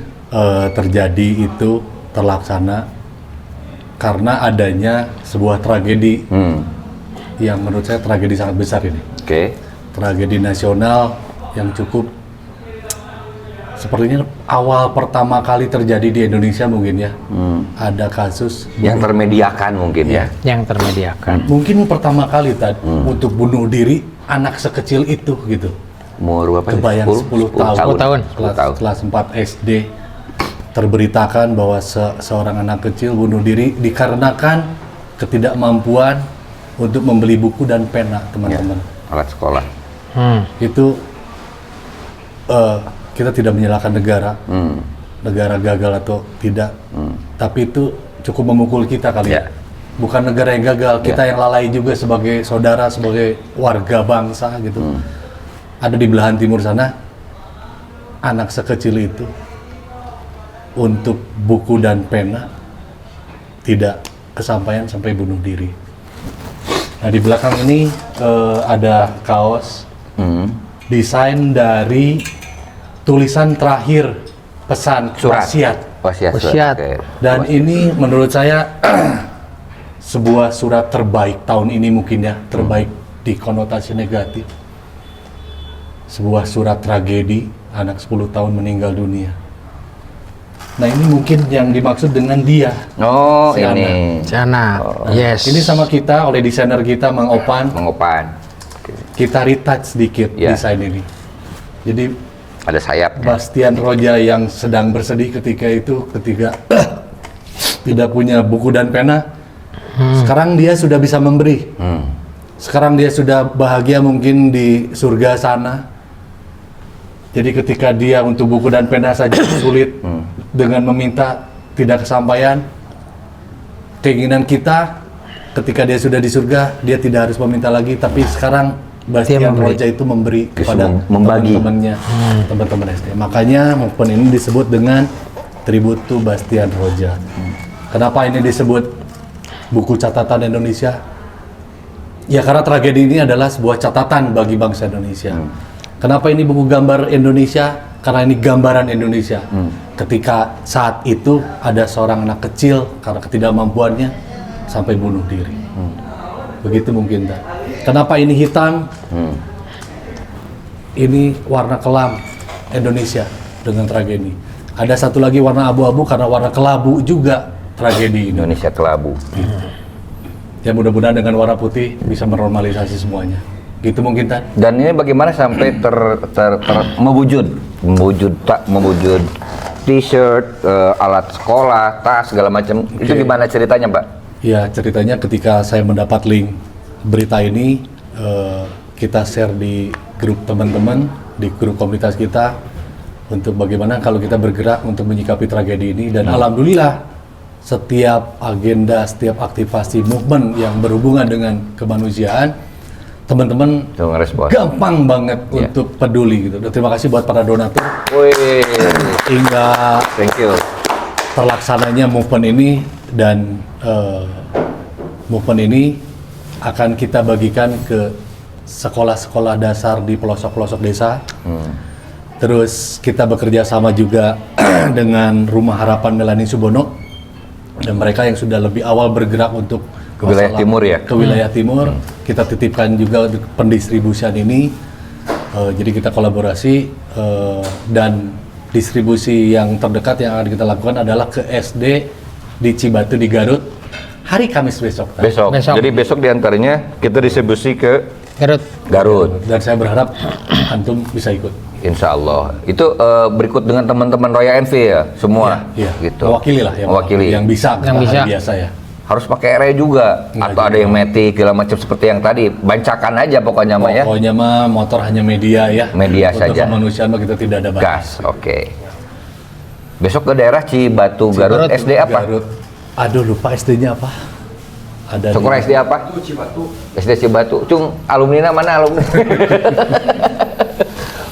terjadi itu terlaksana karena adanya sebuah tragedi yang menurut saya tragedi sangat besar ini. Oke. Tragedi nasional yang cukup sepertinya awal pertama kali terjadi di Indonesia mungkin ya. Ada kasus Yang termediakan mungkin ya. Yang termediakan. mungkin pertama kali untuk bunuh diri anak sekecil itu gitu. Umur berapa? Kebayang 10 tahun. 10 tahun. Kelas 4 SD terberitakan bahwa seorang anak kecil bunuh diri dikarenakan ketidakmampuan untuk membeli buku dan pena, teman-teman. Alat sekolah. Itu kita tidak menyalahkan negara gagal atau tidak, tapi itu cukup memukul kita kali ya. Bukan negara yang gagal, kita yang lalai juga sebagai saudara, sebagai warga bangsa gitu. Ada di belahan timur sana, anak sekecil itu untuk buku dan pena tidak kesampaian sampai bunuh diri. Nah di belakang ini ada kaos desain dari tulisan terakhir pesan wasiat. Wasiat. Oke. Dan ini menurut saya sebuah surat terbaik tahun ini mungkin ya, terbaik di konotasi negatif. Sebuah surat tragedi, anak 10 tahun meninggal dunia. Nah ini mungkin yang dimaksud dengan dia. Oh, Si ini. Sana. Yes. Ini sama kita oleh desainer kita Mang Opan. Mengopan. Kita retouch sedikit Ya. desain ini. Jadi Ada sayapnya. Bastian Roja yang sedang bersedih ketika tidak punya buku dan pena, sekarang dia sudah bisa memberi. Sekarang dia sudah bahagia mungkin di surga sana. Jadi ketika dia untuk buku dan pena saja sulit dengan meminta tidak kesampaian, keinginan kita ketika dia sudah di surga, dia tidak harus meminta lagi, tapi sekarang Bastian memberi. Roja itu memberi Justru kepada membagi. teman-temannya, teman-teman SD. Makanya movement ini disebut dengan tribute to Bastian Roja. Kenapa ini disebut buku catatan Indonesia? Ya karena tragedi ini adalah sebuah catatan bagi bangsa Indonesia. Kenapa ini buku gambar Indonesia? Karena ini gambaran Indonesia. Ketika saat itu ada seorang anak kecil karena ketidakmampuannya sampai bunuh diri. Begitu mungkin tak. Kenapa ini hitam? Ini warna kelam Indonesia dengan tragedi. Ada satu lagi warna abu-abu karena warna kelabu juga tragedi ini. Indonesia kelabu. Ya mudah-mudahan dengan warna putih bisa menormalisasi semuanya. Gitu mungkin tak? Dan ini bagaimana sampai mewujud t-shirt, alat sekolah, tas segala macam. Itu gimana ceritanya, Pak? Ya ceritanya ketika saya mendapat link berita ini, kita share di grup teman-teman, di grup komunitas kita untuk bagaimana kalau kita bergerak untuk menyikapi tragedi ini. Dan alhamdulillah setiap agenda, setiap aktivasi movement yang berhubungan dengan kemanusiaan, teman-teman gampang banget untuk peduli gitu. Dan terima kasih buat para donatur. Wih, Hingga thank you. terlaksananya movement ini, dan movement ini akan kita bagikan ke sekolah-sekolah dasar di pelosok-pelosok desa. Terus kita bekerja sama juga dengan Rumah Harapan Melani Subono, dan mereka yang sudah lebih awal bergerak untuk Ke wilayah timur ya? Ke wilayah timur, kita titipkan juga untuk pendistribusian ini. Jadi kita kolaborasi, dan distribusi yang terdekat yang akan kita lakukan adalah ke SD di Cibatu di Garut hari Kamis besok. Besok. Jadi besok diantaranya kita distribusi ke Garut. Dan saya berharap antum bisa ikut. Insya Allah. Itu berikut dengan teman-teman Roya NV ya, semua. Iya. Gitu. Mewakili lah yang bisa. Yang bisa. Biasa ya. Harus pakai ere juga, atau ada yang metik segala macam seperti yang tadi. Bancakan aja pokoknya mah ya. Pokoknya mah motor hanya media ya. Media Untuk saja. kemanusiaan mah kita tidak ada Gas, batas. oke. Besok ke daerah Cibatu, Garut. SD apa? Garut. Aduh lupa SD-nya apa? Ada Syukur SD apa? SD Cibatu. Cung, alumni mana alumni?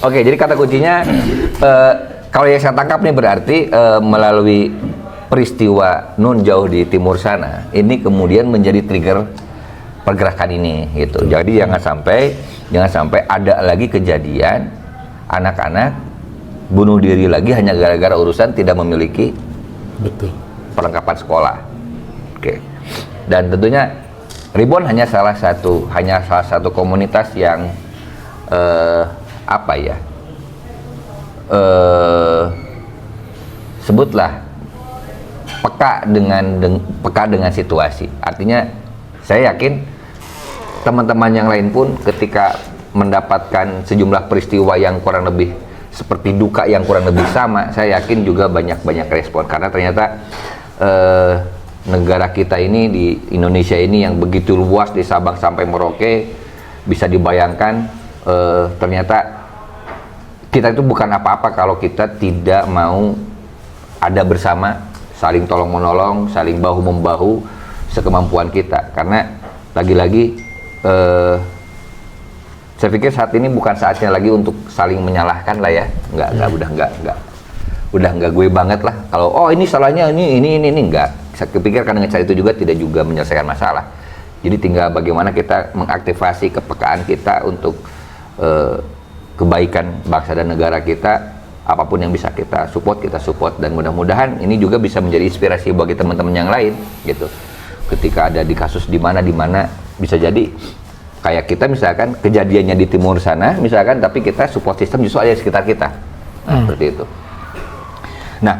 Oke, jadi kata kuncinya kalau yang saya tangkap nih berarti melalui peristiwa nun jauh di timur sana, ini kemudian menjadi trigger pergerakan ini gitu. Jadi jangan sampai ada lagi kejadian anak-anak bunuh diri lagi hanya gara-gara urusan tidak memiliki perlengkapan sekolah. Oke. Dan tentunya Ribon hanya salah satu komunitas yang sebutlah peka dengan situasi. Artinya saya yakin teman-teman yang lain pun ketika mendapatkan sejumlah peristiwa yang kurang lebih seperti duka yang kurang lebih sama, saya yakin juga banyak respon karena ternyata negara kita ini di Indonesia ini yang begitu luas di Sabang sampai Merauke, bisa dibayangkan ternyata kita itu bukan apa-apa kalau kita tidak mau ada bersama, saling tolong menolong, saling bahu membahu sekemampuan kita. Karena lagi-lagi saya pikir saat ini bukan saatnya lagi untuk saling menyalahkan lah ya, udah nggak gue banget lah. Kalau oh ini salahnya ini nggak. Saya kepikirkan dengan cara itu tidak juga menyelesaikan masalah. Jadi tinggal bagaimana kita mengaktifasi kepekaan kita untuk kebaikan bangsa dan negara kita. Apapun yang bisa kita support dan mudah-mudahan ini juga bisa menjadi inspirasi bagi teman-teman yang lain gitu. Ketika ada di kasus di mana bisa jadi kayak kita misalkan kejadiannya di timur sana misalkan, tapi kita support system justru ada di sekitar kita. Nah, seperti itu. Nah,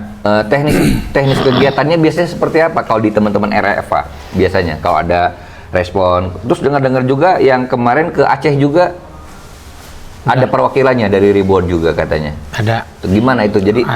teknis kegiatannya biasanya seperti apa kalau di teman-teman RFA? Biasanya kalau ada respon, terus dengar-dengar juga yang kemarin ke Aceh juga ada perwakilannya dari Ribon juga katanya. Ada. Gimana itu? Jadi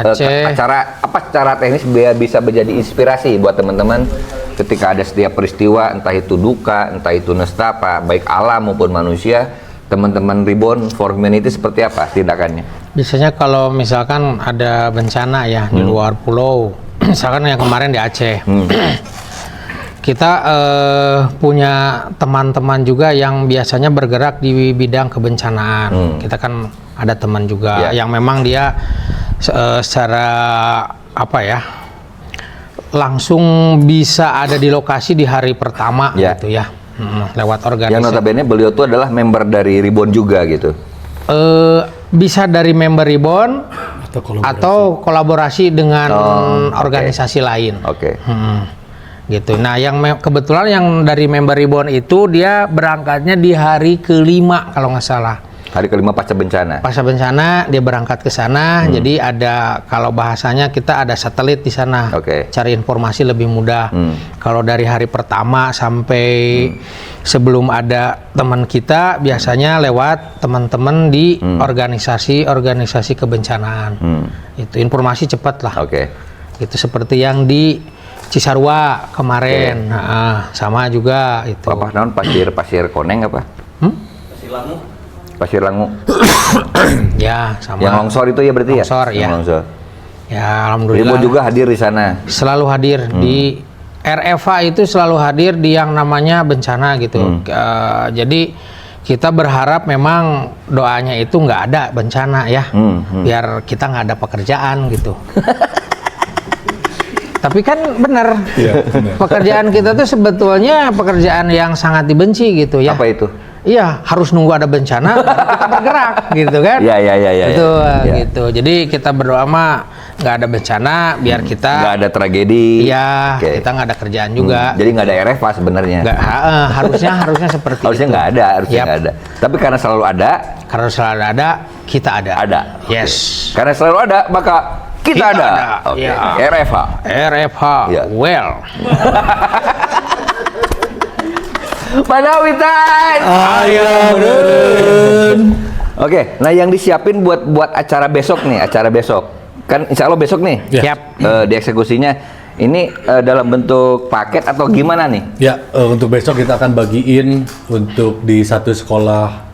cara teknis biar bisa menjadi inspirasi buat teman-teman ketika ada setiap peristiwa, entah itu duka, entah itu nestapa, baik alam maupun manusia, teman-teman Ribon for Humanity seperti apa tindakannya? Biasanya kalau misalkan ada bencana ya di luar pulau, misalkan yang kemarin di Aceh, kita punya teman-teman juga yang biasanya bergerak di bidang kebencanaan. Kita kan ada teman juga yang memang dia secara langsung bisa ada di lokasi di hari pertama gitu ya, lewat organisasi. Yang notabene beliau itu adalah member dari Ribon juga gitu. Bisa dari member Ribon atau kolaborasi dengan organisasi lain. Gitu. Nah, yang kebetulan yang dari member Ribon itu dia berangkatnya di hari ke-5 kalau nggak salah. Hari ke-5 pasca bencana. Pasca bencana dia berangkat ke sana. Jadi ada, kalau bahasanya kita ada satelit di sana. Cari informasi lebih mudah. Kalau dari hari pertama sampai sebelum ada teman kita, biasanya lewat teman-teman di organisasi kebencanaan. Itu informasi cepat lah. Itu seperti yang di Cisarua kemarin. Nah, sama juga itu. Apa naon pasir koneng apa? Pasir Langu. Ya, sama. Yang longsor itu ya berarti longsor, ya? Yang longsor. Ya, alhamdulillah. Ribon juga hadir di sana. Selalu hadir di RFA itu, selalu hadir di yang namanya bencana gitu. Jadi kita berharap memang doanya itu nggak ada bencana ya, biar kita nggak ada pekerjaan gitu. Tapi kan benar, pekerjaan kita tuh sebetulnya pekerjaan yang sangat dibenci gitu ya. Apa itu? Iya, harus nunggu ada bencana baru kita bergerak gitu kan. Iya. Gitu. Jadi kita berdoa mah nggak ada bencana biar kita nggak ada tragedi. Iya, kita nggak ada kerjaan juga. Jadi nggak ada RFA sebenarnya. Harusnya seperti harusnya itu. Nggak ada. Tapi karena selalu ada. Karena selalu ada, kita ada. Ada. Yes. Karena selalu ada, maka kita ada. Ya. RFH. Ya. Well. Mana Witan? Oke, nah yang disiapin buat acara besok nih, kan insya Allah besok nih. Dieksekusinya ini dalam bentuk paket atau gimana nih? Ya, untuk besok kita akan bagiin untuk di satu sekolah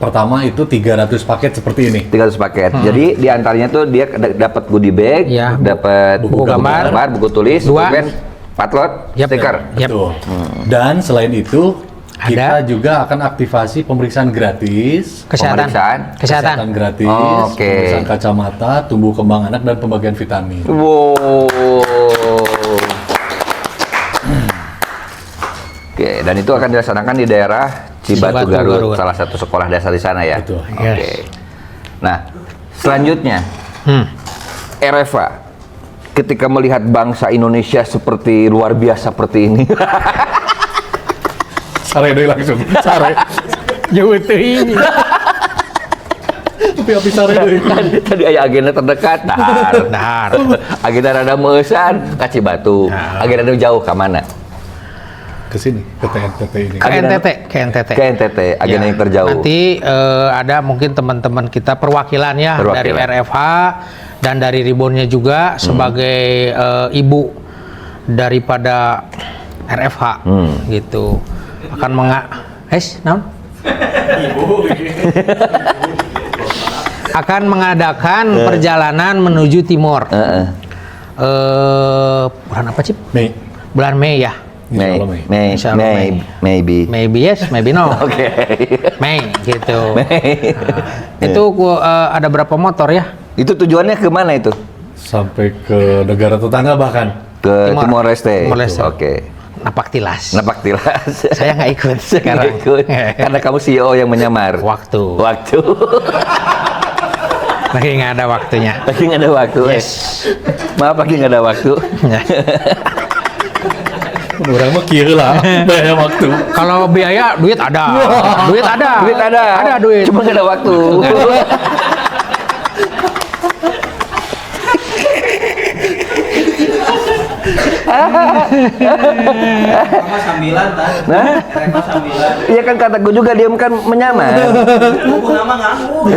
pertama itu 300 paket seperti ini. 300 paket. Jadi diantaranya tuh dia dapat goodie bag, dapat buku gambar, buku tulis, pulpen, patlot, stiker. Betul. Dan selain itu kita juga akan aktivasi pemeriksaan gratis, kesehatan gratis, pemeriksaan kacamata, tumbuh kembang anak dan pembagian vitamin. Oke, dan itu akan dilaksanakan di daerah Cibatu Garut, salah satu sekolah dasar di sana ya. Betul. Nah, selanjutnya RFA ketika melihat bangsa Indonesia seperti luar biasa seperti ini. Sare deh langsung. Sare. Jauh ini. Tapi habis sare deui. Tadi aya agenda terdekat, dahar. Dahar. Agenda rada meusan ka Cibatu. Agenda nu jauh ka mana? Ke sini, ke TNTT ini. Ke NTT. Ke NTT, agenda Ya, yang terjauh. Nanti ada mungkin teman-teman kita perwakilan ya dari RFH dan dari Ribonnya juga sebagai ibu daripada RFH gitu akan naon? Akan mengadakan perjalanan menuju timur. Bulan apa sih? Mei. Bulan Mei ya. Insya Allah Mei. Maybe yes, maybe no. Oke. Mei gitu. Mei. Itu ada berapa motor ya? Itu tujuannya ke mana itu? Sampai ke negara tetangga bahkan. Ke Timor Leste. Timor Leste. Oke. Napak tilas. Napak tilas. Saya nggak ikut sekarang. Nggak ikut. Karena kamu CEO yang menyamar. Waktu. Lagi nggak ada waktunya. Lagi nggak ada waktu. Yes. Maaf, lagi nggak ada waktu. Orang mah kieu lah, banyak waktu. Kalau biaya duit ada. Duit ada. Duit ada. Ada duit. Cuma nggak ada waktu. Sama sambilan kan? Nah, Reva sambilan. iya kan kataku juga dia kan menyamar. Buku nama nganggur.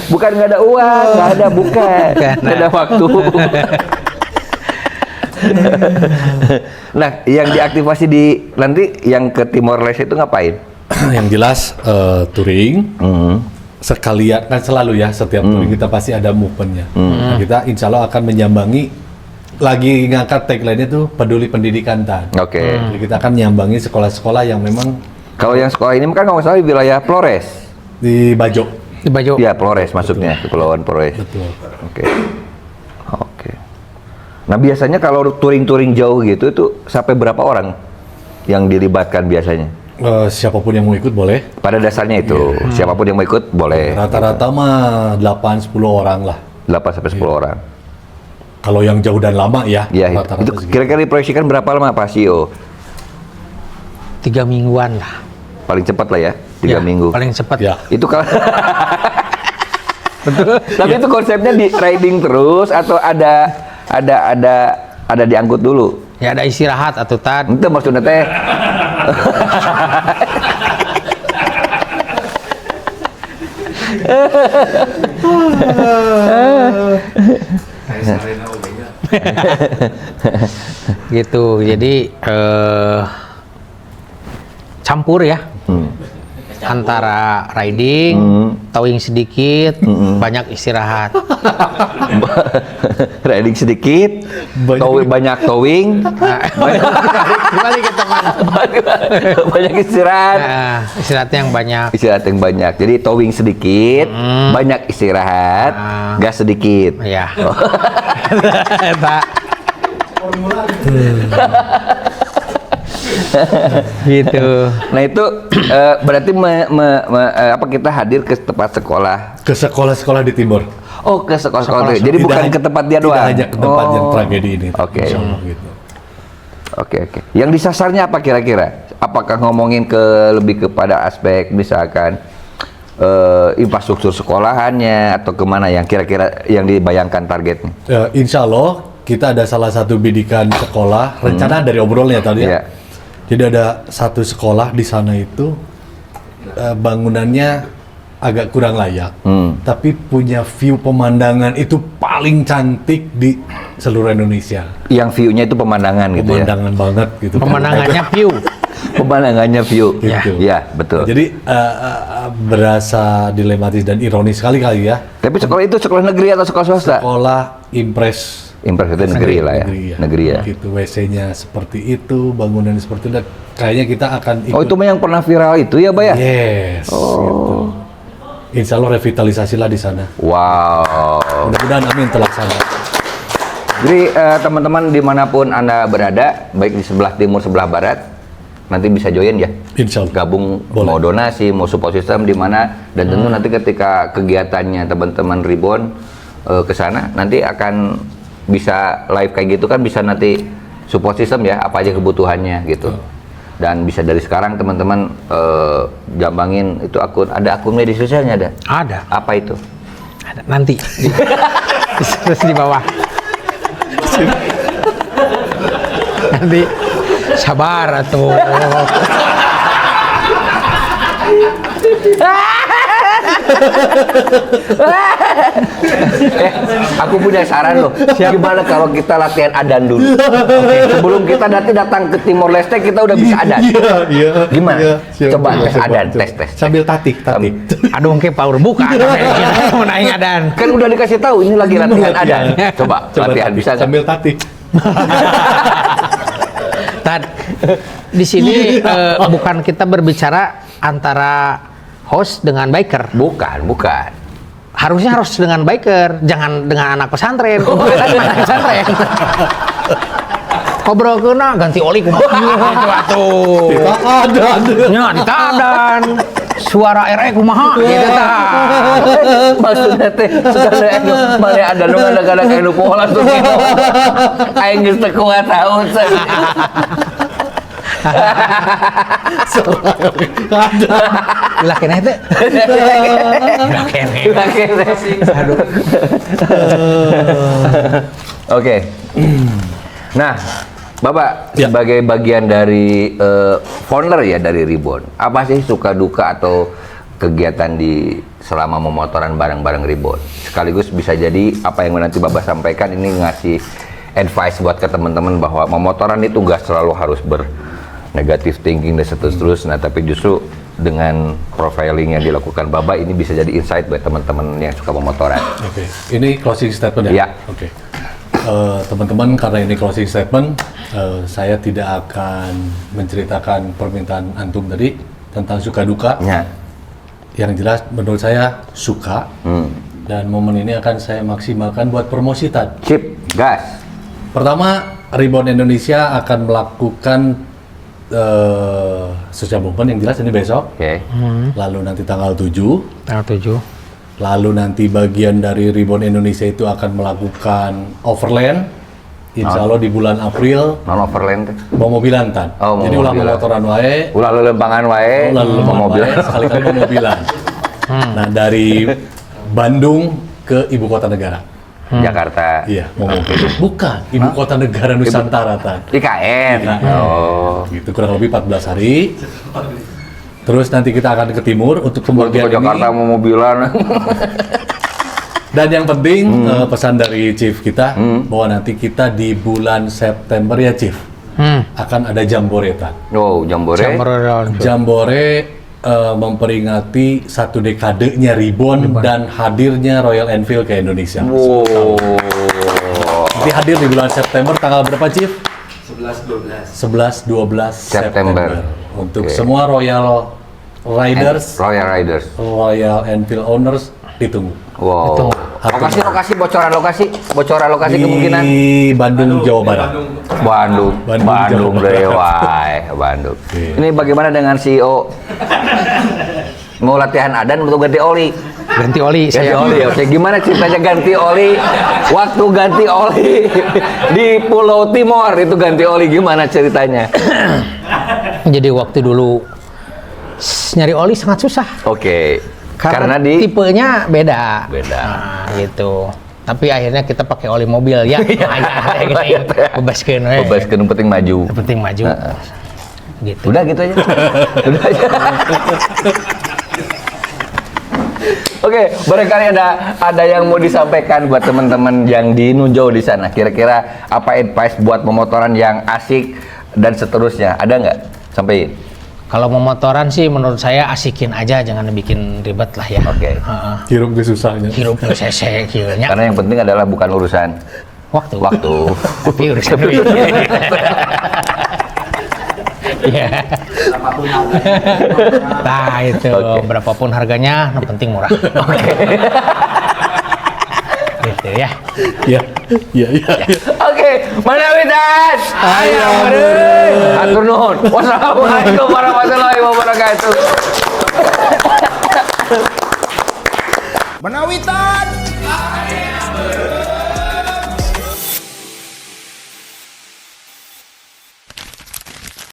Bukan nggak ada uang, nggak ada bukan, nggak ada waktu. Nah, yang diaktifasi di nanti yang ke Timor Leste itu ngapain? Yang jelas touring. Sekalian kan selalu ya setiap touring kita pasti ada movementnya. Nah, kita insya Allah akan menyambangi lagi ngangkat tagline-nya tuh peduli pendidikan Tan. Oke. Jadi kita akan menyambangi sekolah-sekolah yang memang Kalau yang sekolah ini kan kalau nggak salah di wilayah Flores. di Bajo. Di baju. Iya, Flores masuknya, Kepulauan Flores. Betul. Oke. Oke. Nah, biasanya kalau touring-touring jauh gitu itu sampai berapa orang yang dilibatkan biasanya? Siapapun yang mau ikut boleh. Pada dasarnya itu, siapapun yang mau ikut boleh. Rata-rata mah 8-10 orang lah. 8 sampai 10 orang. Kalau yang jauh dan lama ya. Iya, rata-rata itu segitu. kira-kira diproyeksikan berapa lama Pak CEO? 3 mingguan lah. Paling cepat lah ya, 3 Ya, minggu. Paling cepat. Ya. Itu kalau Tapi itu konsepnya di riding terus atau ada diangkut dulu? Ya ada istirahat atau Tad. Itu maksudnya teh. Gitu. Jadi campur ya. Antara riding, towing sedikit, banyak istirahat. Riding sedikit, banyak towing, Kembali ke teman. banyak istirahat. Nah, istirahat yang banyak. Istirahat yang banyak. Jadi towing sedikit, banyak istirahat, gas sedikit. Ya. Eta. Gitu. Nah itu berarti apa kita hadir ke tempat sekolah. Ke sekolah-sekolah di timur. Oh, ke sekolah-sekolah. Jadi Tidak bukan hanya- ke tempat dia doang. Tidak hanya ke tempat yang tragedi ini. Oke. Insya Allah gitu. Oke. Yang disasarnya apa kira-kira? Apakah ngomongin lebih kepada aspek misalkan infrastruktur sekolahannya atau kemana yang kira-kira yang dibayangkan targetnya? Insya Allah kita ada salah satu bidikan sekolah rencana dari obrolnya tadi ya. Iya. Jadi ada satu sekolah di sana itu bangunannya agak kurang layak, tapi punya view pemandangan itu paling cantik di seluruh Indonesia. Yang view-nya itu pemandangan gitu ya. Pemandangan banget gitu. Pemandangannya view. Pemandangannya view. Gitu. Ya, betul. Jadi berasa dilematis dan ironis sekali kali ya. Tapi sekolah itu sekolah negeri atau sekolah swasta? Sekolah Impres. Impres itu negeri lah ya. Negeri ya. Gitu, WC-nya seperti itu, bangunan seperti itu. Dan kayaknya kita akan ikut. Oh, itu mah yang pernah viral itu ya, Pak ya? Yes. Gitu. Insya Allah revitalisasi lah di sana. Wow. Mudah-mudahan amin terlaksana. Jadi teman-teman dimanapun Anda berada, baik di sebelah timur, sebelah barat, nanti bisa join ya. Insya Allah. Gabung, Boleh. mau donasi, mau support system di mana, dan tentu nanti ketika kegiatannya teman-teman Ribbon ke sana, nanti akan bisa live kayak gitu kan, bisa nanti support system ya, apa aja kebutuhannya gitu. Dan bisa dari sekarang teman-teman jambangin itu ada akun media sosialnya ada. Ada. Apa itu? Ada nanti. Terus di bawah. Nanti sabar atuh. Aku punya saran loh. Gimana kalau kita latihan adan dulu? Sebelum kita nanti datang ke Timor Leste kita udah bisa adan. Iya. Gimana? Siap, Coba siap, tes siap, adan, siap. tes. Sambil tatik. Aduh mungkin power buka. Mau naik adan. Kan udah dikasih tahu ini lagi latihan adan. Coba latihan tatik. bisa nggak? Sambil tatik. Tad, di sini bukan kita berbicara antara host dengan biker. Bukan. Harusnya harus dengan biker, jangan dengan anak pesantren. Anak pesantren. Ngobrol kena ganti oli kumaha tuh. Adan. Nya ditadan. Suara RE kumaha gitu tah. Maksudnya teh sudah anu mane ada nu kadang-kadang anu poho langsung gitu. Aing geus teu kuat tahu. Ulah keneh teh. Ulah keneh. Aduh. Oke. Nah, Bapak Ya. sebagai bagian dari founder ya dari Ribbon, apa sih suka duka atau kegiatan di selama memotoran bareng-bareng Ribbon? Sekaligus bisa jadi apa yang nanti Bapak sampaikan ini ngasih advice buat ke teman-teman bahwa memotoran itu nggak selalu harus negative thinking dan seterusnya. Nah, tapi justru dengan profiling yang dilakukan Bapak ini bisa jadi insight buat teman-teman yang suka memotoran. Oke. Ini closing statement ya? Ya. Oke. Teman-teman, karena ini closing statement, saya tidak akan menceritakan permintaan antum tadi tentang suka duka. Ya. Yang jelas menurut saya suka, dan momen ini akan saya maksimalkan buat promosi Tad. Chip, gas. Pertama, Ribbon Indonesia akan melakukan social movement yang jelas ini besok. Oke. Lalu nanti tanggal 7. Tanggal 7. Lalu nanti bagian dari Ribbon Indonesia itu akan melakukan overland. Insya Allah di bulan April Non overland teh. mau mobilan Tan. Oh, mau Jadi ulah mobilan. motoran wae, Ulah lelempangan wae. ulah mau mobil. sekali-kali mau mobilan. Nah, dari Bandung ke ibu kota negara. Jakarta. Iya, mau mobil. Bukan, ibu kota negara Nusantara Tan. IKN. IKN. Oh. Gitu kurang lebih 14 hari. Terus nanti kita akan ke timur untuk Ke pembagian Jakarta ini. mau mobilan. Dan yang penting pesan dari Chief kita bahwa nanti kita di bulan September ya Chief akan ada Jambore Tan. Oh, Jambore. Jambore memperingati 1 dekadenya Ribbon dan hadirnya Royal Enfield ke Indonesia. Wow. Nanti hadir di bulan September tanggal berapa Chief? 11-12 11-12 September. Untuk Oke. semua Royal Riders, Royal Riders. Royal Enfield owners ditunggu. Wow. Lokasi, bocoran lokasi kemungkinan. Di Bandung, Jawa Barat. Bandung Bandung, Jawa deh, Barat. wah, Bandung. Oke. Ini bagaimana dengan CEO? Mau latihan adan untuk ganti oli? Ganti oli Ganti saya. oli, oke. Gimana ceritanya ganti oli? Waktu ganti oli di Pulau Timor itu ganti oli gimana ceritanya? Jadi waktu dulu nyari oli sangat susah. Oke. Karena di tipenya beda. Beda. Nah, gitu. Tapi akhirnya kita pakai oli mobil ya. Bebaskeun we. bebaskeun penting maju. Yang penting maju. Gitu. Udah gitu aja. Udah aja. Oke, barangkali ada yang mau disampaikan buat teman-teman yang di Nunjau di sana. Kira-kira apa advice buat pemotoran yang asik dan seterusnya? Ada nggak? Sampaikan. Kalau mau motoran sih menurut saya asikin aja, jangan bikin ribet lah ya. Oke. Heeh. Hirup ge susahnya. Hirup nu sese kieu nya. Karena yang penting adalah bukan urusan Waktu. waktu. Tapi urusan duit. Iya. Nah itu Oke. berapapun harganya, yang penting murah. Gitu ya. Iya. Oke, mana Witan? Ayo, atur nuhun. Wassalamualaikum warahmatullahi wabarakatuh. Menawitan.